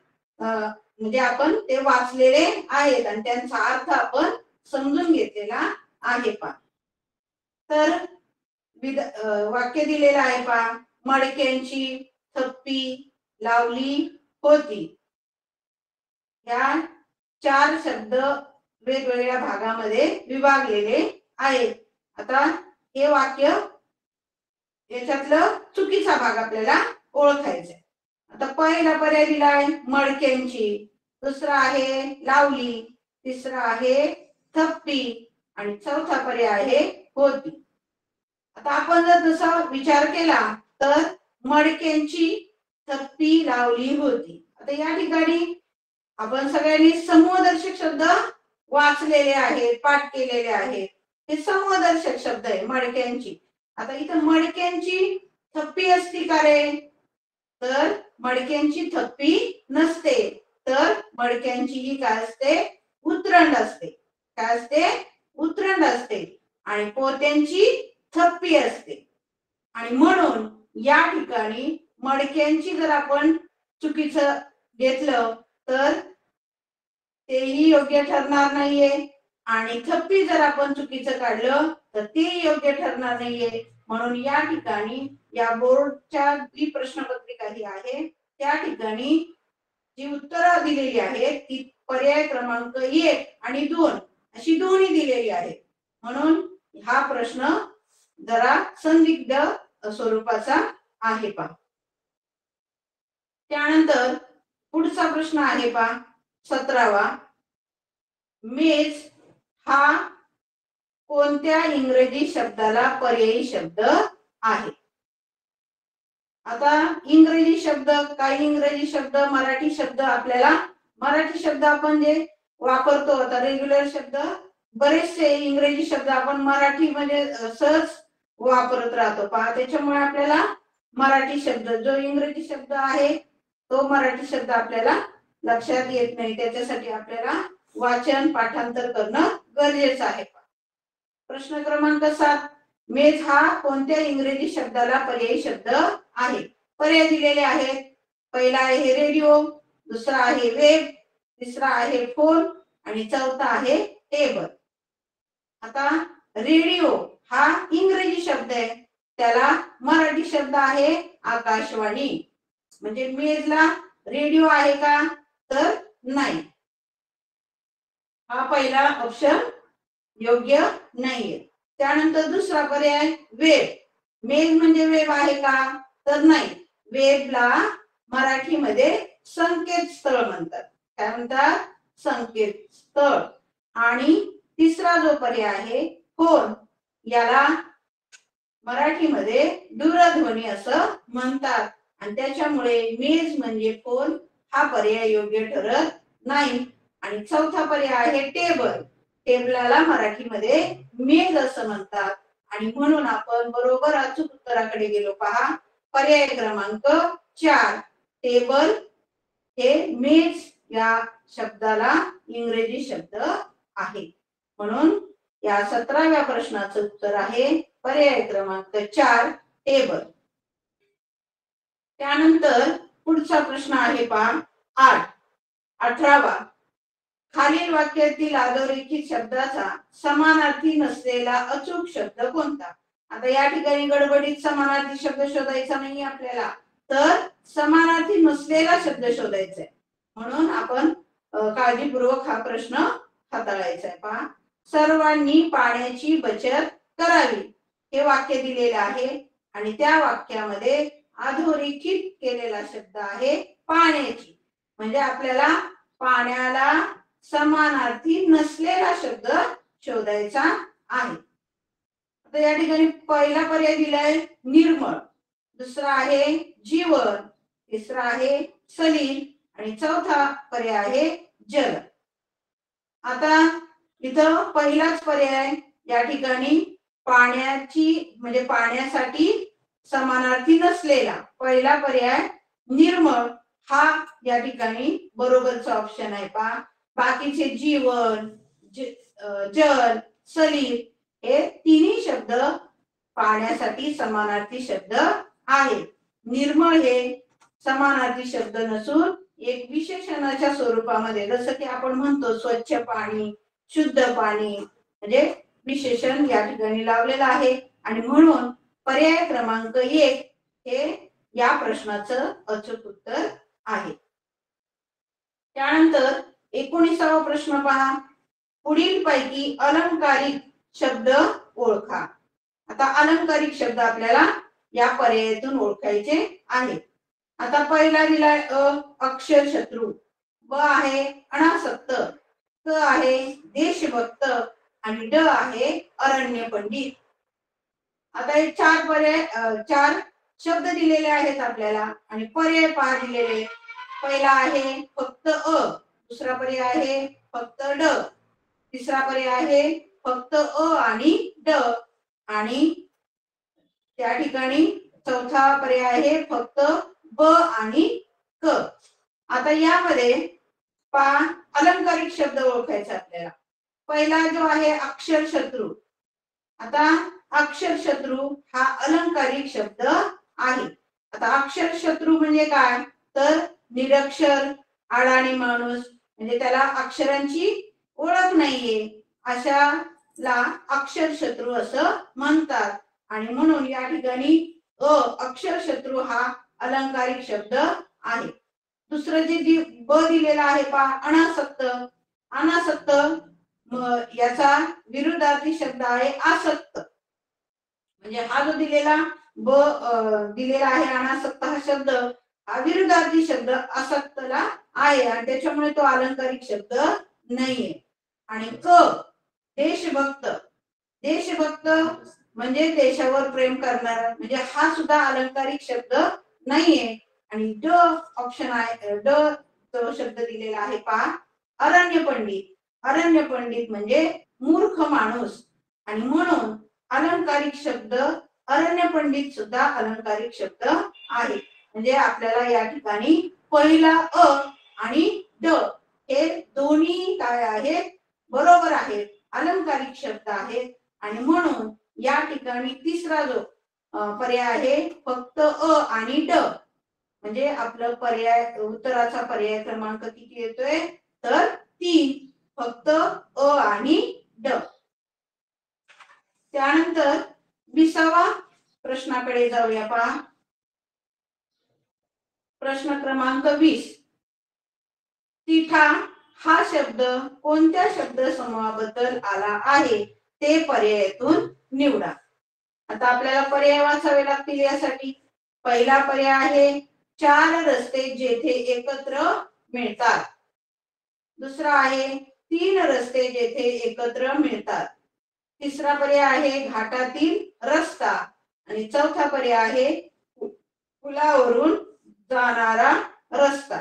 म्हणजे आपण ते वाचलेले आहेत आणि त्यांचा अर्थ आपण समजून घेतलेला आहे पहा. तर वाक्य दिलेलं आहे पहा, मडक्यांची थप्पी लावली होती. या 4 शब्द वेगवेगळ्या भागामध्ये विभागलेले आहेत. आता हे वाक्य याच्यातलं चुकीचा भाग आपल्याला ओळखायचा. आता पहिला पर्याय दिलाय मडक्यांची, दुसरा आहे लावली, तिसरा आहे थप्पी आणि चौथा पर्याय आहे होती. आता आपण जर तसा विचार केला तर मडक्यांची थप्पी लावली होती. आता या ठिकाणी आपण सगळ्यांनी समूहदर्शक शब्द वाचलेले आहेत, पाठ केलेले आहेत. हे समूहदर्शक शब्द आहे मडक्यांची. आता इथं मडक्यांची थप्पी असती का रे? तर मडक्यांची थप्पी नसते, तर मडक्यांची ही काय असते? उतरंड असते. काय असते? उतरंड असते. आणि पोत्यांची थप्पी असते. आणि म्हणून या ठिकाणी मडक्यांची जर आपण चुकीचं घेतलं तर तेही योग्य ठरणार नाहीये, आणि थप्पी जर आपण चुकीचं काढलं तर तेही योग्य ठरणार नाहीये. म्हणून या ठिकाणी या बोर्डच्या जी प्रश्नपत्रिका ही आहे त्या ठिकाणी जी उत्तरं दिलेली आहेत ती पर्याय क्रमांक 1 आणि 2 अशी दोन्ही दिलेली आहेत. म्हणून हा प्रश्न जरा संदिग्ध स्वरूपाचा आहे पहा. त्यानंतर पुढचा प्रश्न आहे पहा 17वा. मेज हा कोणत्या इंग्रजी शब्दाला पर्यायी शब्द आहे? आता इंग्रजी शब्द, काही इंग्रजी शब्द, मराठी शब्द, आपल्याला मराठी शब्द आपण जे वापरतो आता रेग्युलर शब्द, बरेचसे इंग्रजी शब्द आपण मराठी मध्ये सहज वापरत राहतो पहा. त्याच्यामुळे आपल्याला मराठी शब्द, जो इंग्रजी शब्द आहे तो मराठी शब्द आपल्याला लक्षात येत नाही. त्याच्यासाठी आपल्याला वाचन पाठांतर करणं गरजेचं आहे. प्रश्न क्रमांक 7. मेज हा कोणत्या इंग्रजी शब्दाला पर्यायी शब्द आहे? पर्याय दिलेले आहेत. पहिला आहे रेडिओ, दुसरा आहे वेब, तिसरा आहे फोन आणि चौथा आहे टेबल. आता रेडिओ हा इंग्रजी शब्द आहे, त्याला मराठी शब्द आहे आकाशवाणी. म्हणजे मेजला रेडिओ आहे का? तर नाही. हा पहिला ऑप्शन योग्य नाहीये. त्यानंतर दुसरा पर्याय वेब. मेज म्हणजे वेब आहे का? तर नाही. वेबला मराठीमध्ये संकेतस्थळ म्हणतात. काय म्हणतात? संकेतस्थळ. आणि तिसरा जो पर्याय आहे फोन, याला मराठीमध्ये दूरध्वनी असं म्हणतात. आणि त्याच्यामुळे मेज म्हणजे फोन हा पर्याय योग्य ठरत नाही. आणि चौथा पर्याय आहे टेबल. टेबलाला मराठीमध्ये मेज असं म्हणतात. आणि म्हणून आपण बरोबर अचूक उत्तराकडे गेलो पहा. पर्याय क्रमांक 4 टेबल हे मेज या शब्दाला इंग्रजी शब्द आहे. म्हणून या 17व्या प्रश्नाचं उत्तर आहे पर्याय क्रमांक 4 टेबल. त्यानंतर पुढचा प्रश्न आहे पहा 18वा. खालील वाक्यातील अधोरेखित शब्दाचा समानार्थी नसलेला अचूक शब्द कोणता? आता या ठिकाणी गडबडीत समानार्थी शब्द शोधायचा नाही आपल्याला, तर समानार्थी नसलेला शब्द शोधायचा आहे. म्हणून आपण काळजीपूर्वक हा प्रश्न हाताळायचा आहे पहा. सर्वांनी पाण्याची बचत करावी हे वाक्य दिलेले आहे आणि त्या वाक्यामध्ये अधोरेखित केलेला शब्द आहे पाण्याची. म्हणजे आपल्याला पाण्याला समानार्थी नसलेला शब्द शोधायचा आहे. आता या ठिकाणी पहिला पर्याय दिलाय निर्मळ, दुसरा आहे जीवन, तिसरा आहे सलील आणि चौथा पर्याय आहे जल. आता इथं पहिलाच पर्याय या ठिकाणी पाण्याची म्हणजे पाण्यासाठी समानार्थी नसलेला पहिला पर्याय निर्मळ हा या ठिकाणी बरोबरचा ऑप्शन आहे पहा. बाकीचे जीवन, जल, सलीम हे तिन्ही शब्द पाण्यासाठी समानार्थी शब्द आहेत. निर्मळ हे समानार्थी शब्द नसून एक विशेषणाच्या स्वरूपामध्ये, जसं की आपण म्हणतो स्वच्छ पाणी, शुद्ध पाणी, म्हणजे विशेषण या ठिकाणी लावलेलं आहे. आणि म्हणून पर्याय क्रमांक 1 हे या प्रश्नाचं अचूक उत्तर आहे. त्यानंतर 19वा प्रश्न पहा. पुढील पैकी अलंकारिक शब्द ओळखा. आता अलंकारिक शब्द आपल्याला या पर्यायातून ओळखायचे आहेत. आता पहिला दिलाय अक्षर शत्रू, ब आहे अनासक्त, क आहे देशभक्त आणि ड आहे अरण्य पंडित. आता हे चार शब्द दिलेले आहेत आपल्याला आणि पर्याय पहा दिलेले. पहिला आहे फक्त अ, दुसरा पर्याय आहे फक्त ड, तिसरा पर्याय आहे फक्त अ आणि ड आणि त्या ठिकाणी चौथा पर्याय आहे फक्त ब आणि क. आता यामध्ये पहा अलंकारिक शब्द ओळखायचा आपल्याला. पहिला जो आहे अक्षर शत्रू. आता अक्षर शत्रू हा अलंकारिक शब्द आहे. आता अक्षर शत्रू म्हणजे काय, तर निरक्षर, अडाणी माणूस, म्हणजे त्याला अक्षरांची ओळख नाहीये, अशाला अक्षर शत्रू असं म्हणतात. आणि म्हणून या ठिकाणी अक्षर शत्रू हा अलंकारिक शब्द आहे. दुसरं जे ब दिलेला आहे पहा अनासक्त. अनासक्त याचा विरुद्धार्थी शब्द आहे आसक्त. म्हणजे हा जो दिलेला दिलेला आहे अनासक्त हा शब्द हा विरुद्धार्थी शब्द आसक्तला आहे आणि त्याच्यामुळे तो अलंकारिक शब्द नाहीये. आणि क देशभक्त. देशभक्त म्हणजे देशावर प्रेम करणारा, म्हणजे हा सुद्धा अलंकारिक शब्द नाहीये. आणि ड ऑप्शन आहे, ड तो शब्द दिलेला आहे पहा अरण्य पंडित. अरण्य पंडित म्हणजे मूर्ख माणूस आणि म्हणून अलंकारिक शब्द अरण्य पंडित सुद्धा अलंकारिक शब्द आहे. म्हणजे आपल्याला या ठिकाणी पहिला अ आणि ड हे दोन्ही काय आहेत, बरोबर आहेत, अलंकारिक शब्द आहेत. आणि म्हणून या ठिकाणी तिसरा जो पर्याय आहे फक्त अ आणि ड, म्हणजे आपलं पर्याय उत्तराचा पर्याय क्रमांक किती येतोय, तर 3, फक्त अ आणि ड. त्यानंतर 20वा प्रश्नाकडे जाऊया पहा. प्रश्न क्रमांक 20. तिठा हा शब्द कोणत्या शब्द समूहाबद्दल आला आहे ते पर्यायातून निवडा. आता आपल्याला पर्याय वाचावे लागतील यासाठी. पहिला पर्याय आहे 4 रस्ते जेथे एकत्र मिळतात. दुसरा आहे 3 रस्ते जेथे एकत्र मिळतात. तिसरा पर्याय आहे घाटातील रस्ता आणि चौथा पर्याय आहे पुलावरून जाणारा रस्ता.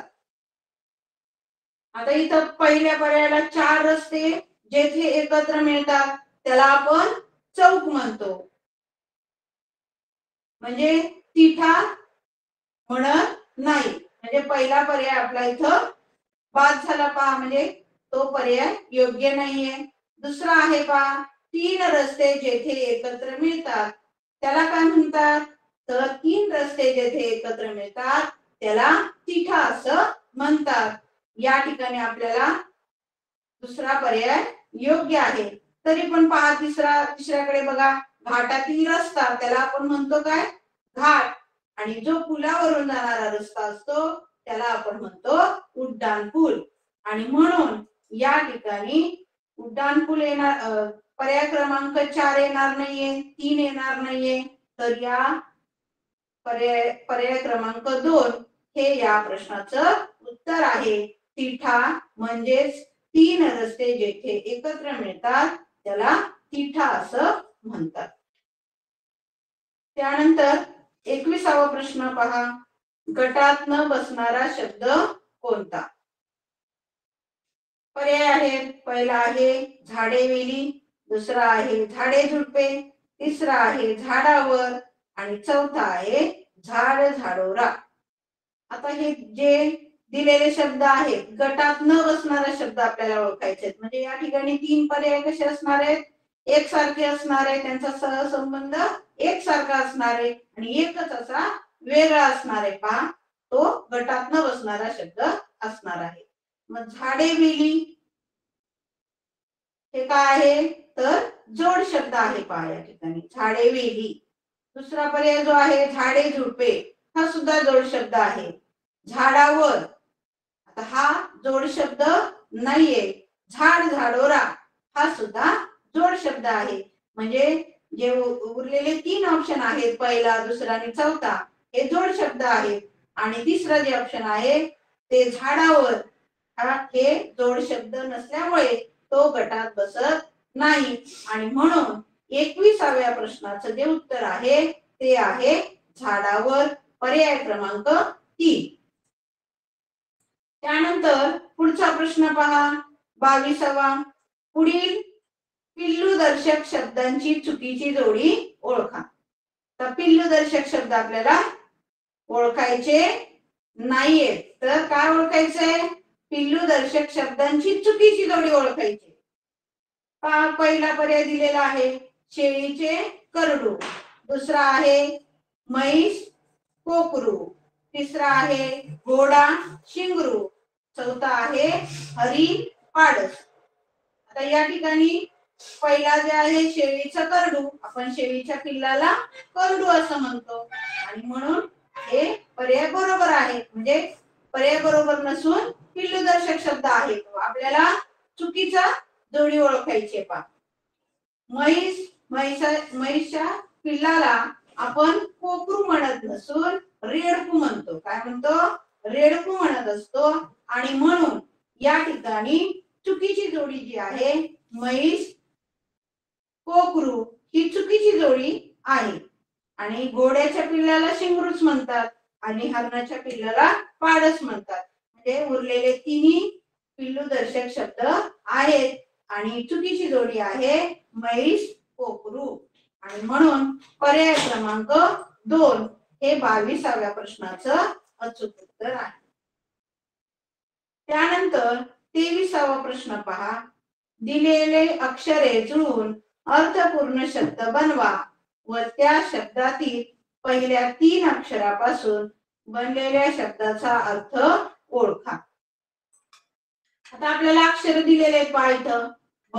आता इथं पहिल्या पर्यायाला 4 रस्ते जेथे एकत्र मिळतात त्याला आपण चौक म्हणतो. म्हणजे तिठा म्हणत नाही, म्हणजे पहिला पर्याय आपला इथं बाद झाला पहा, म्हणजे तो पर्याय योग्य नाहीये. दुसरा आहे पहा 3 रस्ते जेथे एकत्र मिळतात त्याला काय म्हणतात, तर 3 रस्ते जेथे एकत्र मिळतात त्याला तिठा असं म्हणतात. या ठिकाणी आपल्याला दुसरा पर्याय योग्य आहे. तरी पण पहा तिसऱ्याकडे बघा, घाटातील रस्ता त्याला आपण म्हणतो काय, घाट. आणि जो पुलावरून जाणारा रस्ता असतो त्याला आपण म्हणतो उड्डाण पूल. आणि म्हणून या ठिकाणी उड्डाण पूल येणार, पर्याय क्रमांक 4 येणार नाहीये, 3 येणार नाहीये, तर या पर्याय क्रमांक 2 हे या प्रश्नाचं उत्तर आहे. तिठा म्हणजेच 3 रस्ते जेथे एकत्र मिळतात त्याला तिठा असं म्हणतात. त्यानंतर 21वा प्रश्न पहा. गटात न बसणारा शब्द कोणता. पर्याय आहेत. पहिला आहे झाडे वेली, दुसरा आहे झाडे झुडपे, तिसरा आहे झाडावर आणि चौथा आहे झाड झाडोरा. आता हे जे दिलेले शब्द आहेत गटात न बसणारा शब्द आपल्याला ओळखायचे आहेत. म्हणजे या ठिकाणी 3 पर्याय कसे असणार आहेत, एकसारखे असणार आहे, त्यांचा सहसंबंध एकसारखा असणार आहे आणि एकच असा वेगळा असणार आहे. पहा, तो गटात न बसणारा शब्द असणार आहे. मग झाडे वेली हे काय आहे तर जोड शब्द आहे. पहा या ठिकाणी झाडे वेली. दुसरा पर्याय जो आहे झाडे झुडपे हा सुद्धा जोड शब्द आहे. झाडावर आता हा जोड शब्द नाहीये. झाड झाडोरा हा सुद्धा जोड शब्द आहे. म्हणजे जे उरलेले 3 ऑप्शन आहेत, पहिला, दुसरा आणि चौथा, हे जोड शब्द आहेत. आणि तिसरा जे ऑप्शन आहे ते झाडावर हे जोड शब्द नसल्यामुळे तो गटात बसत नाही. आणि म्हणून 21व्या प्रश्नाचं जे उत्तर आहे ते आहे झाडावर, पर्याय क्रमांक 3. त्यानंतर पुढचा प्रश्न पहा 22वा. पुढील पिल्लूदर्शक शब्दांची चुकीची जोडी ओळखा. तर पिल्लूदर्शक शब्द आपल्याला ओळखायचे नाहीये. तर काय ओळखायचंय, पिल्लूदर्शक शब्दांची चुकीची जोडी ओळखायची. पहा, पहिला पर्याय दिलेला आहे शेळीचे करडू, दुसरा आहे म्हैस कोकरू, तिसरा आहे घोडा शिंगरू, चौथा आहे हरिण पाडस. आता या ठिकाणी पहिला जे आहे शेळीचं करडू, आपण शेळीच्या पिल्लाला करडू असं म्हणतो आणि म्हणून हे पर्याय बरोबर आहे. म्हणजे पर्याय बरोबर नसून पिल्लूदर्शक शब्द आहे. आपल्याला चुकीचा जोडी ओळखायची. पहा, म्हैसच्या पिल्लाला आपण कोकरू म्हणत नसून रेडकू म्हणतो. काय म्हणतो, रेडकू म्हणत असतो. आणि म्हणून या ठिकाणी चुकीची जोडी जी आहे म्हैस कोकरू ही चुकीची जोडी आहे. आणि घोड्याच्या पिल्लाला शिंगरूच म्हणतात आणि हरणाच्या पिल्लाला पाडस म्हणतात. म्हणजे उरलेले तिन्ही पिल्लूदर्शक शब्द आहेत आणि चुकीची जोडी आहे म्हैस कोकरू. आणि म्हणून पर्याय क्रमांक 2 हे 22व्या प्रश्नाचं अचूक उत्तर आहे. त्यानंतर 23वा प्रश्न पहा. दिलेले अक्षरे जुळवून अर्थपूर्ण शब्द बनवा व त्या शब्दातील पहिल्या 3 अक्षरापासून बनलेल्या शब्दाचा अर्थ ओळखा. आता आपल्याला अक्षर दिलेले आहेत पहा इथं ब,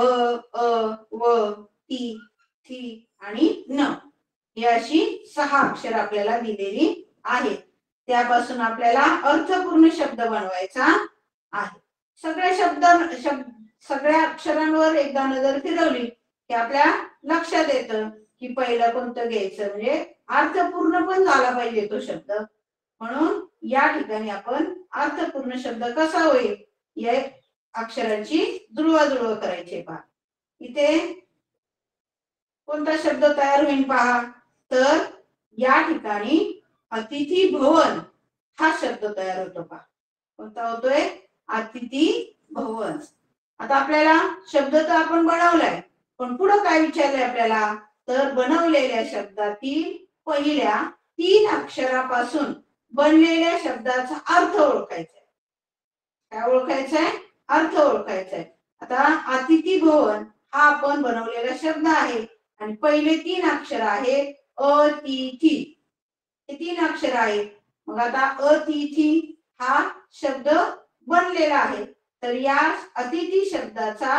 अ, व, ती, थी आणि न. ही अशी 6 अक्षर आपल्याला दिलेली आहेत. त्यापासून आपल्याला अर्थपूर्ण शब्द बनवायचा आहे. सगळ्या अक्षरांवर एकदा नजर फिरवली की आपल्या लक्षात येतं की पहिलं कोणतं घ्यायचं, म्हणजे अर्थपूर्ण पण झाला पाहिजे तो शब्द. म्हणून या ठिकाणी आपण अर्थपूर्ण शब्द कसा होईल या अक्षरांची जुळवाजुळव करायची. पहा इथे कोणता शब्द तयार होईल पहा, तर या ठिकाणी अतिथी भवन हा शब्द तयार होतो. पहा कोणता होतोय, अतिथी भवन. आता आपल्याला शब्द तर आपण बनवलाय, पण पुढे काय विचारलंय आपल्याला, तर बनवलेल्या शब्दातील पहिल्या 3 अक्षरापासून बनलेल्या शब्दाचा अर्थ ओळखायचा. काय ओळखायचंय, अर्थ ओळखायचाय. आता अतिथी भवन हा आपण बनवलेला शब्द आहे आणि पहिले 3 अक्षर आहेत अतिथी, हे 3 अक्षर आहेत. मग आता अतिथी हा शब्द बनलेला आहे, तर या अतिथी शब्दाचा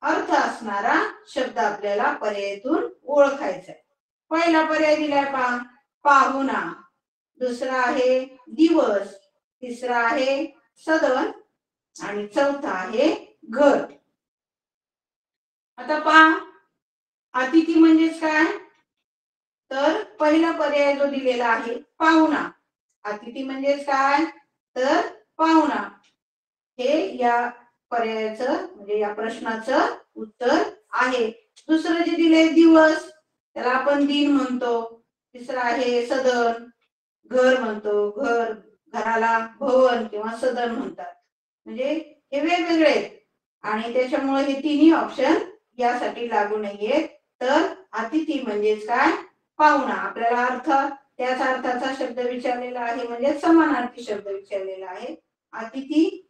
अर्थ असणारा शब्द आपल्याला पर्यायातून ओळखायचा आहे. पहिला पर्याय दिलाय पहा पाहुणा, दुसरा आहे दिवस, तिसरा आहे सदन आणि चौथा आहे घर. आता पहा अतिथी म्हणजेच काय, तर पहिला पर्याय जो दिलेला आहे पाहुणा. अतिथी म्हणजेच काय, तर पाहुणा. हे या पर्यायाचं म्हणजे या प्रश्नाचं उत्तर आहे. दुसरं जे दिले दिवस, त्याला आपण दिन म्हणतो. तिसरं आहे सदन, घर म्हणतो. घराला भवन किंवा सदन म्हणतात. म्हणजे हे वेगवेगळे आहेत आणि त्याच्यामुळे हे तिन्ही ऑप्शन यासाठी लागू नाहीयेत. तर अतिथी म्हणजेच काय, पाहुणा. आपल्याला अर्थ त्याच अर्थाचा शब्द विचारलेला आहे, म्हणजे समानार्थी शब्द विचारलेला आहे. अतिथी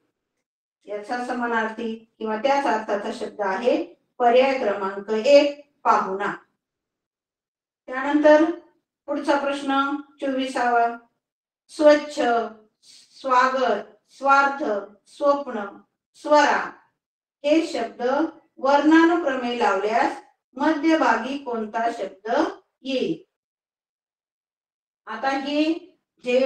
याचा समानार्थी किंवा त्याच अर्थाचा शब्द आहे पर्याय क्रमांक 1 पाहुणा. त्यानंतर पुढचा प्रश्न 24वा. स्वच्छ, स्वागत, स्वार्थ, स्वप्न, स्वरा हे शब्द वर्णानुक्रमे लावल्यास मध्यभागी कोणता शब्द येईल? आता हे जे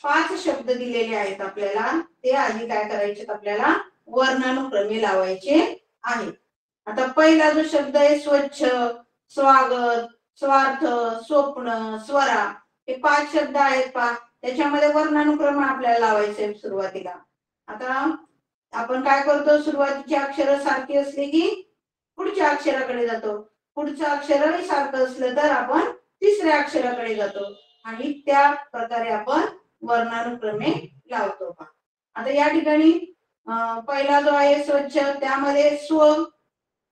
5 शब्द दिलेले आहेत आपल्याला, ते आधी काय करायचे, आपल्याला वर्णानुक्रमे लावायचे आहेत. आता पहिला जो शब्द आहे स्वच्छ, स्वागत, स्वार्थ, स्वप्न, स्वरा हे 5 शब्द आहेत पहा. त्याच्यामध्ये वर्णानुक्रम आपल्याला लावायचे सुरुवातीला. आता आपण काय करतो, सुरुवातीची अक्षर सारखी असली की पुढच्या अक्षराकडे जातो, पुढचं अक्षरही सारखं असलं तर आपण तिसऱ्या अक्षराकडे जातो आणि त्या प्रकारे आपण वर्णानुक्रमे लावतो. आता या ठिकाणी पहिला जो आहे स्वच्छ, त्यामध्ये स्व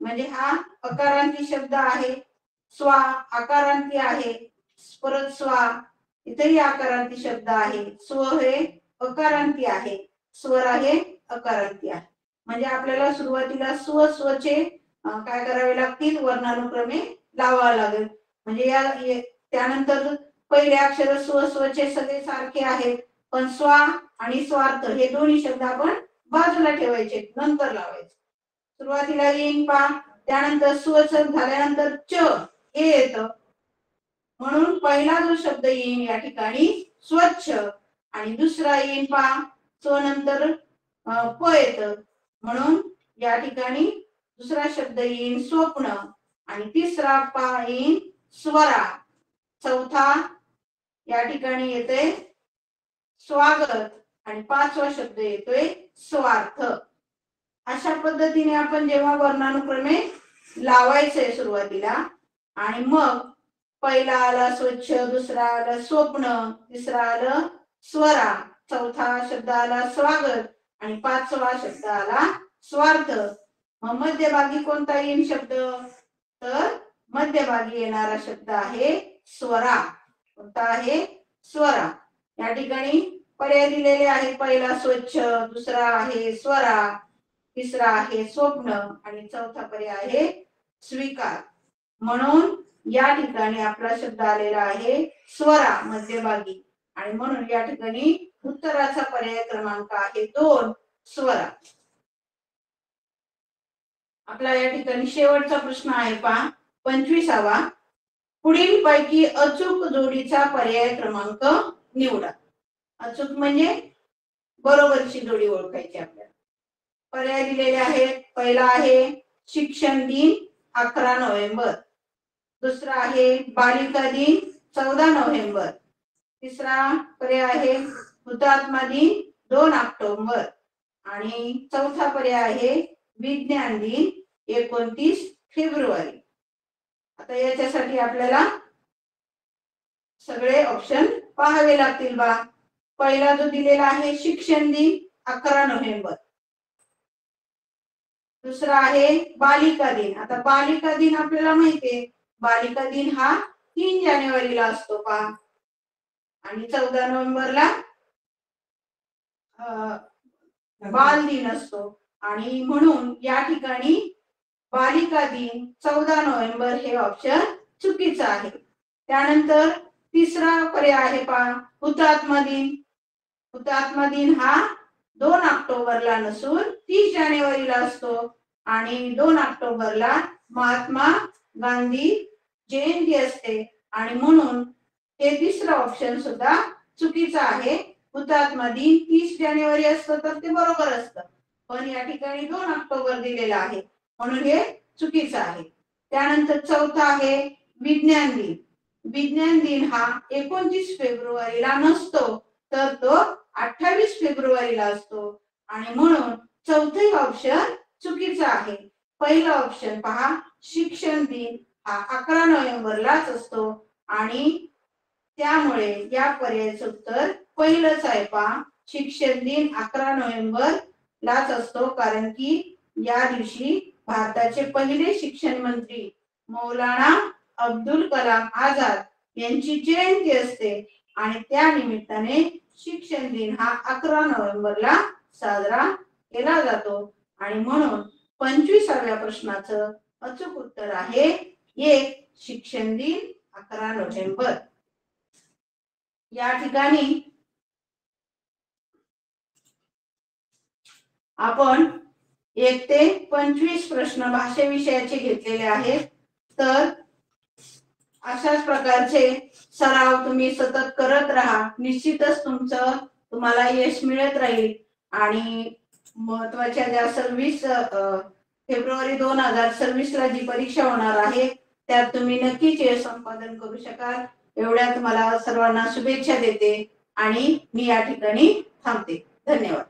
म्हणजे हा अकारांती शब्द आहे, स्वा आकारांती आहे, परत स्वा इथेही आकारांती शब्द आहे, स्व हे अकारांती आहे, स्वरा हे अकारांती आहे. म्हणजे आपल्याला सुरुवातीला स्व स्वचे काय करावे लागतील, वर्णानुक्रमे लावावे लागेल. म्हणजे या त्यानंतर पहिले अक्षर स्व स्वचे सगळे सारखे आहेत, पण स्वा आणि स्वार्थ हे दोन्ही शब्द आपण बाजूला ठेवायचे, नंतर लावायचे. सुरुवातीला येईन पा, त्यानंतर स्वच झाल्यानंतर च हे येतं, म्हणून पहिला जो शब्द येईन या ठिकाणी स्वच्छ, आणि दुसरा येईन पा स्व नंतर प येतं, म्हणून या ठिकाणी दुसरा शब्द येईन स्वप्न, आणि तिसरा पा येईन स्वरा, चौथा या ठिकाणी येते स्वागत, आणि 5वा शब्द येतोय स्वार्थ. अशा पद्धतीने आपण जेव्हा वर्णानुक्रमे लावायचे सुरुवातीला, आणि मग पहिला आला स्वच्छ, दुसरा आला स्वप्न, तिसरा आलं स्वरा, चौथा शब्द आला स्वागत, आणि 5वा शब्द आला स्वार्थ. मग मध्यभागी कोणता येईल शब्द, तर मध्यभागी येणारा शब्द आहे स्वरा. कोणता आहे, स्वरा. या ठिकाणी पर्याय दिलेले आहेत, पहिला स्वच्छ, दुसरा आहे स्वरा, तिसरा आहे स्वप्न, आणि चौथा पर्याय आहे स्वीकार. म्हणून या ठिकाणी आपला शब्द आलेला आहे स्वरा मध्यभागी, आणि म्हणून या ठिकाणी उत्तराचा पर्याय क्रमांक आहे 2 स्वरा. आपला या ठिकाणी शेवटचा प्रश्न आहे पहा 25वा. पुढील पैकी अचूक जोडीचा पर्याय क्रमांक निवडा. अचूक म्हणजे बरोबरची जोडी ओळखायची आपल्याला. पर्याय दिलेले आहेत, पहिला आहे शिक्षण दिन 11 नोव्हेंबर, दुसरा आहे बालिका दिन 14 नोव्हेंबर, तिसरा पर्याय आहे हुतात्मा दिन 2 ऑक्टोबर, आणि चौथा पर्याय आहे विज्ञान दिन 29 फेब्रुवारी. आता याच्यासाठी आपल्याला सगळे ऑप्शन पाहावे लागतील बा. पहिला जो दिलेला आहे शिक्षण दिन 11 नोव्हेंबर, दुसरा आहे बालिका दिन. आता बालिका दिन आपल्याला माहितीये, बालिका दिन हा 3 जानेवारीला असतो पा, आणि 14 नोव्हेंबरला बाल दिन असतो, आणि म्हणून या ठिकाणी बालिका दिन 14 नोव्हेंबर हे ऑप्शन चुकीचं आहे. त्यानंतर तिसरा पर्याय आहे पहा हुतात्मा दिन. हुतात्मा दिन हा 2 ऑक्टोबरला नसून 30 जानेवारीला असतो, आणि 2 ऑक्टोबरला महात्मा गांधी जयंती असते, आणि म्हणून हे तिसरं ऑप्शन सुद्धा चुकीचं आहे. हुतात्मा दिन 30 जानेवारी असतं तर ते बरोबर असतं, पण या ठिकाणी 2 ऑक्टोबर दिलेला आहे, म्हणून हे चुकीचं आहे. त्यानंतर चौथा आहे विज्ञान दिन. विज्ञान दिन हा 29 फेब्रुवारीला नसतो, तर तो 28 फेब्रुवारीला असतो, आणि म्हणून चौथं ऑप्शन चुकीचं आहे. पहिला ऑप्शन पहा शिक्षण दिन हा 11 नोव्हेंबरलाच असतो, आणि त्यामुळे या पर्यायाचं उत्तर पहिलंच आहे पहा, शिक्षण दिन 11 नोव्हेंबर लाच असतो, कारण की या दिवशी भारताचे पहिले शिक्षण मंत्री मौलाना अब्दुल कलाम आझाद यांची जयंती असते आणि त्या निमित्ताने शिक्षण दिन हा 11 नोव्हेंबरला साजरा केला जातो आणि म्हणून 25व्या प्रश्नाचं अचूक उत्तर आहे 1 शिक्षण दिन 11 नोव्हेंबर. या ठिकाणी आपण 1 ते 25 प्रश्न भाषेविषयाचे घेतलेले आहेत. तर अशाच प्रकारचे सराव तुम्ही सतत करत राहा. निश्चितच तुम्हाला यश मिळत राहील आणि महत्वाच्या ज्या 26 फेब्रुवारी 2026 ला जी परीक्षा होणार आहे त्यात तुम्ही नक्कीच यश संपादन करू शकाल एवढ्यात मला सर्वांना शुभेच्छा देते आणि मी या ठिकाणी थांबते. धन्यवाद.